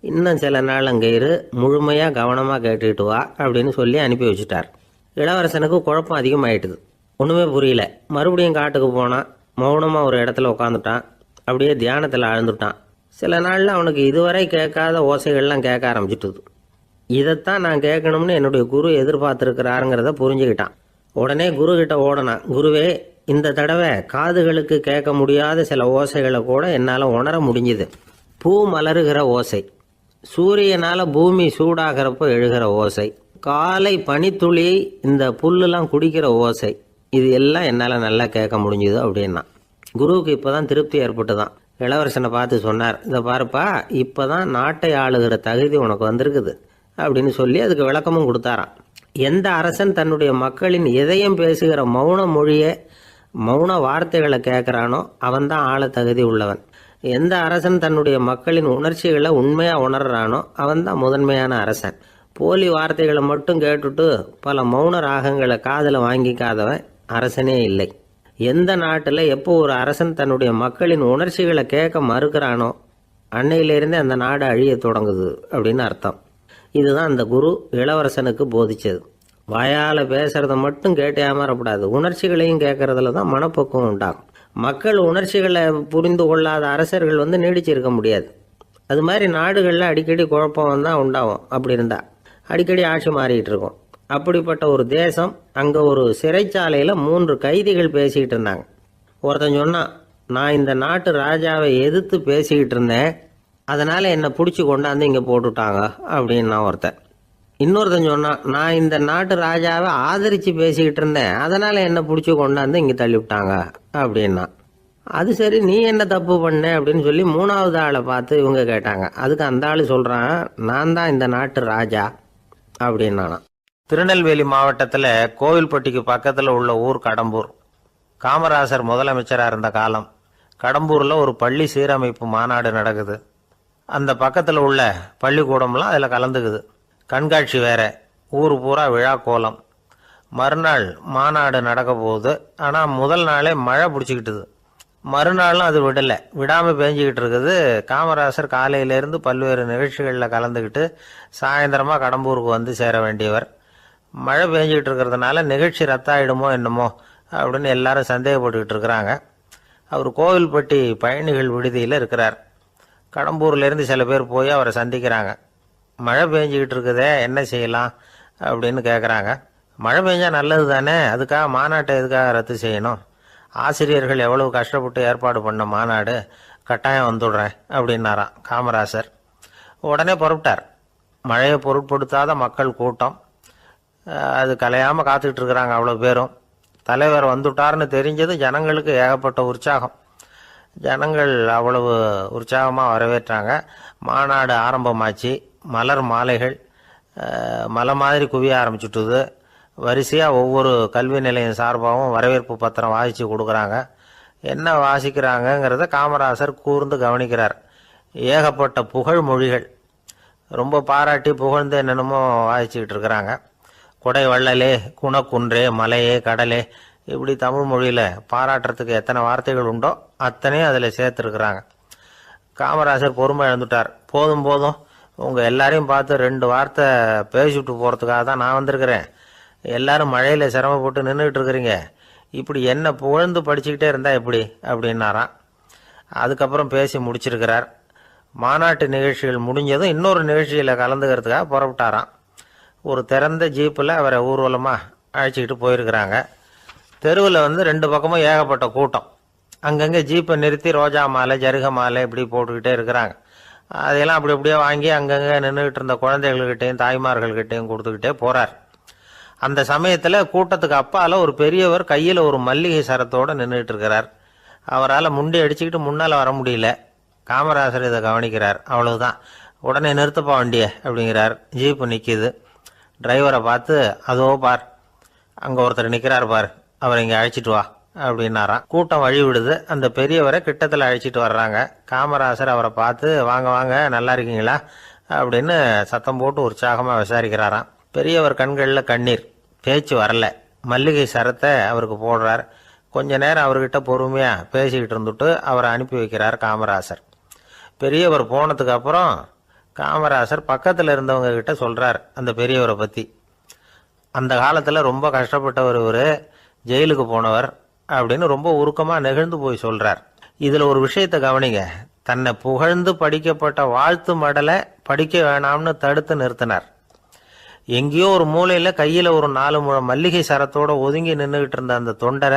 இன்னும் சில நாள் அங்கே இரு, முழுமையாக கவனமாக கேட்டுக்கிட்டு வா அப்படின்னு சொல்லி அனுப்பி வச்சுட்டார். இளவரசனுக்கு குழப்பம் அதிகமாயிட்டுது. ஒன்றுமே புரியல. மறுபடியும் காட்டுக்கு போனான். மௌனமாக ஒரு இடத்துல உட்காந்துட்டான். அப்படியே தியானத்தில் ஆழ்ந்துட்டான். சில நாளில் அவனுக்கு இதுவரை கேட்காத ஓசைகள்லாம் கேட்க ஆரம்பிச்சிட்டுது. இதைத்தான் நான் கேட்கணும்னு என்னுடைய குரு எதிர்பார்த்துருக்கிறாருங்கிறத புரிஞ்சுக்கிட்டான். உடனே குரு கிட்ட ஓடனான். குருவே, இந்த தடவை காதுகளுக்கு கேட்க முடியாத சில ஓசைகளை கூட என்னால் உணர முடிஞ்சுது. பூ மலருகிற ஓசை, சூரியனால் பூமி சூடாகிறப்போ எழுகிற ஓசை, காலை பனித்துளி இந்த புல்லுலாம் குடிக்கிற ஓசை, இது எல்லாம் என்னால் நல்லா கேட்க முடிஞ்சுது அப்படின்னா. குருவுக்கு இப்போ தான் திருப்தி ஏற்பட்டு தான். இளவரசனை பார்த்து சொன்னார், இதை பாருப்பா, இப்போ தான் நாட்டை ஆளுகிற தகுதி உனக்கு வந்திருக்குது அப்படின்னு சொல்லி அதுக்கு விளக்கமும் கொடுத்தாராம். எந்த அரசன் தன்னுடைய மக்களின் இதயம் பேசுகிற மௌன மொழியை, மௌன வார்த்தைகளை கேட்குறானோ அவன்தான் ஆள தகுதி உள்ளவன். எந்த அரசன் தன்னுடைய மக்களின் உணர்ச்சிகளை உண்மையாக உணர்றானோ அவன்தான் முதன்மையான அரசன். போலி வார்த்தைகளை மட்டும் கேட்டுட்டு பல மௌன ராகங்களை காதில் வாங்கிக்காதவன் அரசனே இல்லை. எந்த நாட்டில் எப்போ ஒரு அரசன் தன்னுடைய மக்களின் உணர்ச்சிகளை கேட்க மறுக்கிறானோ அன்னையிலிருந்தே அந்த நாடு அழிய தொடங்குது அப்படின்னு அர்த்தம். இதுதான் அந்த குரு இளவரசனுக்கு போதிச்சது. வாயால் பேசுறத மட்டும் கேட்டு ஏமாறக்கூடாது, உணர்ச்சிகளையும் கேட்கறதுல தான் மனப்பக்குவம் உண்டாகும். மக்கள் உணர்ச்சிகளை புரிந்து கொள்ளாத அரசர்கள் நீடிச்சிருக்க முடியாது. அது மாதிரி நாடுகளில் அடிக்கடி குழப்பம் தான் உண்டாகும். அப்படி இருந்தால் அடிக்கடி ஆட்சி மாறிக்கிட்டு இருக்கும். அப்படிப்பட்ட ஒரு தேசம், அங்கே ஒரு சிறைச்சாலையில் 3 கைதிகள் பேசிக்கிட்டு இருந்தாங்க. ஒருத்தன் சொன்னான், நான் இந்த நாட்டு ராஜாவை எதிர்த்து பேசிக்கிட்டு இருந்தேன், அதனால் என்னை பிடிச்சி கொண்டாந்து இங்கே போட்டுட்டாங்க அப்படின்னா ஒருத்தன். இன்னொருத்தன் சொன்னான், நான் இந்த நாட்டு ராஜாவை ஆதரித்து பேசிக்கிட்டு இருந்தேன், அதனால் என்னை பிடிச்சி கொண்டாந்து இங்கே தள்ளிவிட்டாங்க அப்படின்னா. அது சரி, நீ என்ன தப்பு பண்ண அப்படின்னு சொல்லி 3வது ஆளை பார்த்து இவங்க கேட்டாங்க. அதுக்கு அந்த ஆள் சொல்கிறான், நான் தான் இந்த நாட்டு ராஜா அப்படின்னானா. திருநெல்வேலி மாவட்டத்தில் கோவில்பட்டிக்கு பக்கத்தில் உள்ள ஊர் கடம்பூர். காமராசர் முதலமைச்சராக இருந்த காலம். கடம்பூரில் ஒரு பள்ளி சீரமைப்பு மாநாடு நடக்குது. அந்த பக்கத்தில் உள்ள பள்ளிக்கூடம்லாம் அதில் கலந்துக்குது. கண்காட்சி வேற, ஊர் பூரா விழா கோலம். மறுநாள் மாநாடு நடக்க போகுது. ஆனால் முதல் நாளே மழை பிடிச்சிக்கிட்டுது. மறுநாளும் அது விடாமல் பேஞ்சிக்கிட்டு இருக்குது. காமராசர் காலையிலேருந்து பல்வேறு நிகழ்ச்சிகளில் கலந்துக்கிட்டு சாயந்தரமாக கடம்பூருக்கு வந்து சேர வேண்டியவர். மழை பேஞ்சிக்கிட்டு இருக்கிறதுனால நிகழ்ச்சி ரத்தாயிடுமோ என்னமோ அப்படின்னு எல்லாரும் சந்தேகப்பட்டுக்கிட்டு இருக்கிறாங்க. அவர் கோவில்பட்டி பயணிகள் விடுதியில் இருக்கிறார். கடம்பூர்லேருந்து சில பேர் போய் அவரை சந்திக்கிறாங்க. மழை பெஞ்சிக்கிட்டு இருக்குதே, என்ன செய்யலாம் அப்படின்னு கேட்குறாங்க. மழை பெஞ்சா நல்லது தானே, அதுக்காக மாநாட்டை எதுக்காக ரத்து செய்யணும்? ஆசிரியர்கள் எவ்வளவு கஷ்டப்பட்டு ஏற்பாடு பண்ண மாநாடு, கட்டாயம் வந்துடுறேன் அப்படின்னாராம் காமராசர். உடனே புறப்பட்டார். மழையை பொருட்படுத்தாத மக்கள் கூட்டம். அது கலையாமல் காத்துக்கிட்டு இருக்கிறாங்க அவ்வளோ பேரும். தலைவர் வந்துட்டார்னு தெரிஞ்சது ஜனங்களுக்கு ஏகப்பட்ட உற்சாகம். ஜனங்கள் அவ்வளவு உற்சாகமாக வரவேற்றாங்க. மாநாடு ஆரம்பமாச்சு. மலர் மாலைகள் மலை மாதிரி குவிய ஆரம்பிச்சுட்டுது. வரிசையாக ஒவ்வொரு கல்வி நிலையம் சார்பாகவும் வரவேற்பு பத்திரம் வாசித்து கொடுக்குறாங்க. என்ன வாசிக்கிறாங்கங்கிறத காமராசர் கூர்ந்து கவனிக்கிறார். ஏகப்பட்ட புகழ் மொழிகள், ரொம்ப பாராட்டி புகழ்ந்து என்னென்னமோ வாசிச்சுக்கிட்டு இருக்கிறாங்க. கொடை வள்ளலே, குணக்குன்றே, மலையே, கடலே, இப்படி தமிழ் மொழியில் பாராட்டுறதுக்கு எத்தனை வார்த்தைகள் உண்டோ அத்தனையும் அதில் சேர்த்துருக்குறாங்க. காமராசர் பொறுமை இழந்துட்டார். போதும் போதும், உங்கள் எல்லாரையும் பார்த்து 2 வார்த்தை பேசிவிட்டு போகிறதுக்காக தான் நான் வந்திருக்கிறேன். எல்லாரும் மழையில் சிரமப்பட்டு நின்றுட்டு இருக்கிறீங்க, இப்படி என்ன புகழ்ந்து படிச்சுக்கிட்டே இருந்தால் எப்படி அப்படின்னாராம். அதுக்கப்புறம் பேசி முடிச்சிருக்கிறார். மாநாட்டு நிகழ்ச்சிகள் முடிஞ்சதும் இன்னொரு நிகழ்ச்சியில் கலந்துக்கிறதுக்காக புறப்பட்டாராம். ஒரு திறந்த ஜீப்பில் அவரை ஊர்வலமாக அழைச்சிக்கிட்டு போயிருக்கிறாங்க. தெருவில் 2 பக்கமும் ஏகப்பட்ட கூட்டம். அங்கங்கே ஜீப்பை நிறுத்தி ரோஜா மாலை, ஜருக மாலை இப்படி போட்டுக்கிட்டே இருக்கிறாங்க. அதையெல்லாம் அப்படி அப்படியே வாங்கி அங்கங்கே நின்றுக்கிட்டு இருந்த குழந்தைகள்கிட்டையும் தாய்மார்கள்கிட்டையும் கொடுத்துக்கிட்டே போகிறார். அந்த சமயத்தில் கூட்டத்துக்கு அப்பால் ஒரு பெரியவர் கையில் ஒரு மல்லிகை சரத்தோடு நின்றுட்டு இருக்கிறார். அவரால் முண்டி அடிச்சுக்கிட்டு முன்னால் வர முடியல. காமராசர் இதை கவனிக்கிறார். அவ்வளவுதான், உடனே நிறுத்தப்பா வண்டியை அப்படிங்கிறார். ஜீப்பு நிற்கிது. டிரைவரை பார்த்து, அதோ பார், அங்கே ஒருத்தர் நிற்கிறார் பார், அவரை இங்கே அழைச்சிட்டு வா அப்படின்னாராம். கூட்டம் வழி விடுது. அந்த பெரியவரை கிட்டத்தில் அழைச்சிட்டு வர்றாங்க. காமராசர் அவரை பார்த்து, வாங்க வாங்க, நல்லா இருக்கீங்களா அப்படின்னு சத்தம் போட்டு உற்சாகமாக விசாரிக்கிறாராம். பெரியவர் கண்களில் கண்ணீர், பேச்சு வரல. மல்லிகை சரத்தை அவருக்கு போடுறார். கொஞ்ச நேரம் அவர்கிட்ட பொறுமையாக பேசிக்கிட்டு இருந்துட்டு அவரை அனுப்பி வைக்கிறார் காமராசர். பெரியவர் போனதுக்கு அப்புறம் காமராசர் பக்கத்தில் இருந்தவங்க கிட்ட சொல்கிறார் அந்த பெரியவரை பற்றி. அந்த காலத்தில் ரொம்ப கஷ்டப்பட்டவர் இவர், ஜெயிலுக்கு போனவர் அப்படின்னு ரொம்ப உருக்கமாக நெகிழ்ந்து போய் சொல்கிறார். இதில் ஒரு விஷயத்தை கவனிங்க. தன்னை புகழ்ந்து படிக்கப்பட்ட வாழ்த்து மடலை படிக்க வேணாம்னு தடுத்து நிறுத்தினார். எங்கேயோ ஒரு மூலையில் கையில் ஒரு 4 முழம் மல்லிகை சரத்தோடு ஒதுங்கி நின்றுக்கிட்டு இருந்த அந்த தொண்டரை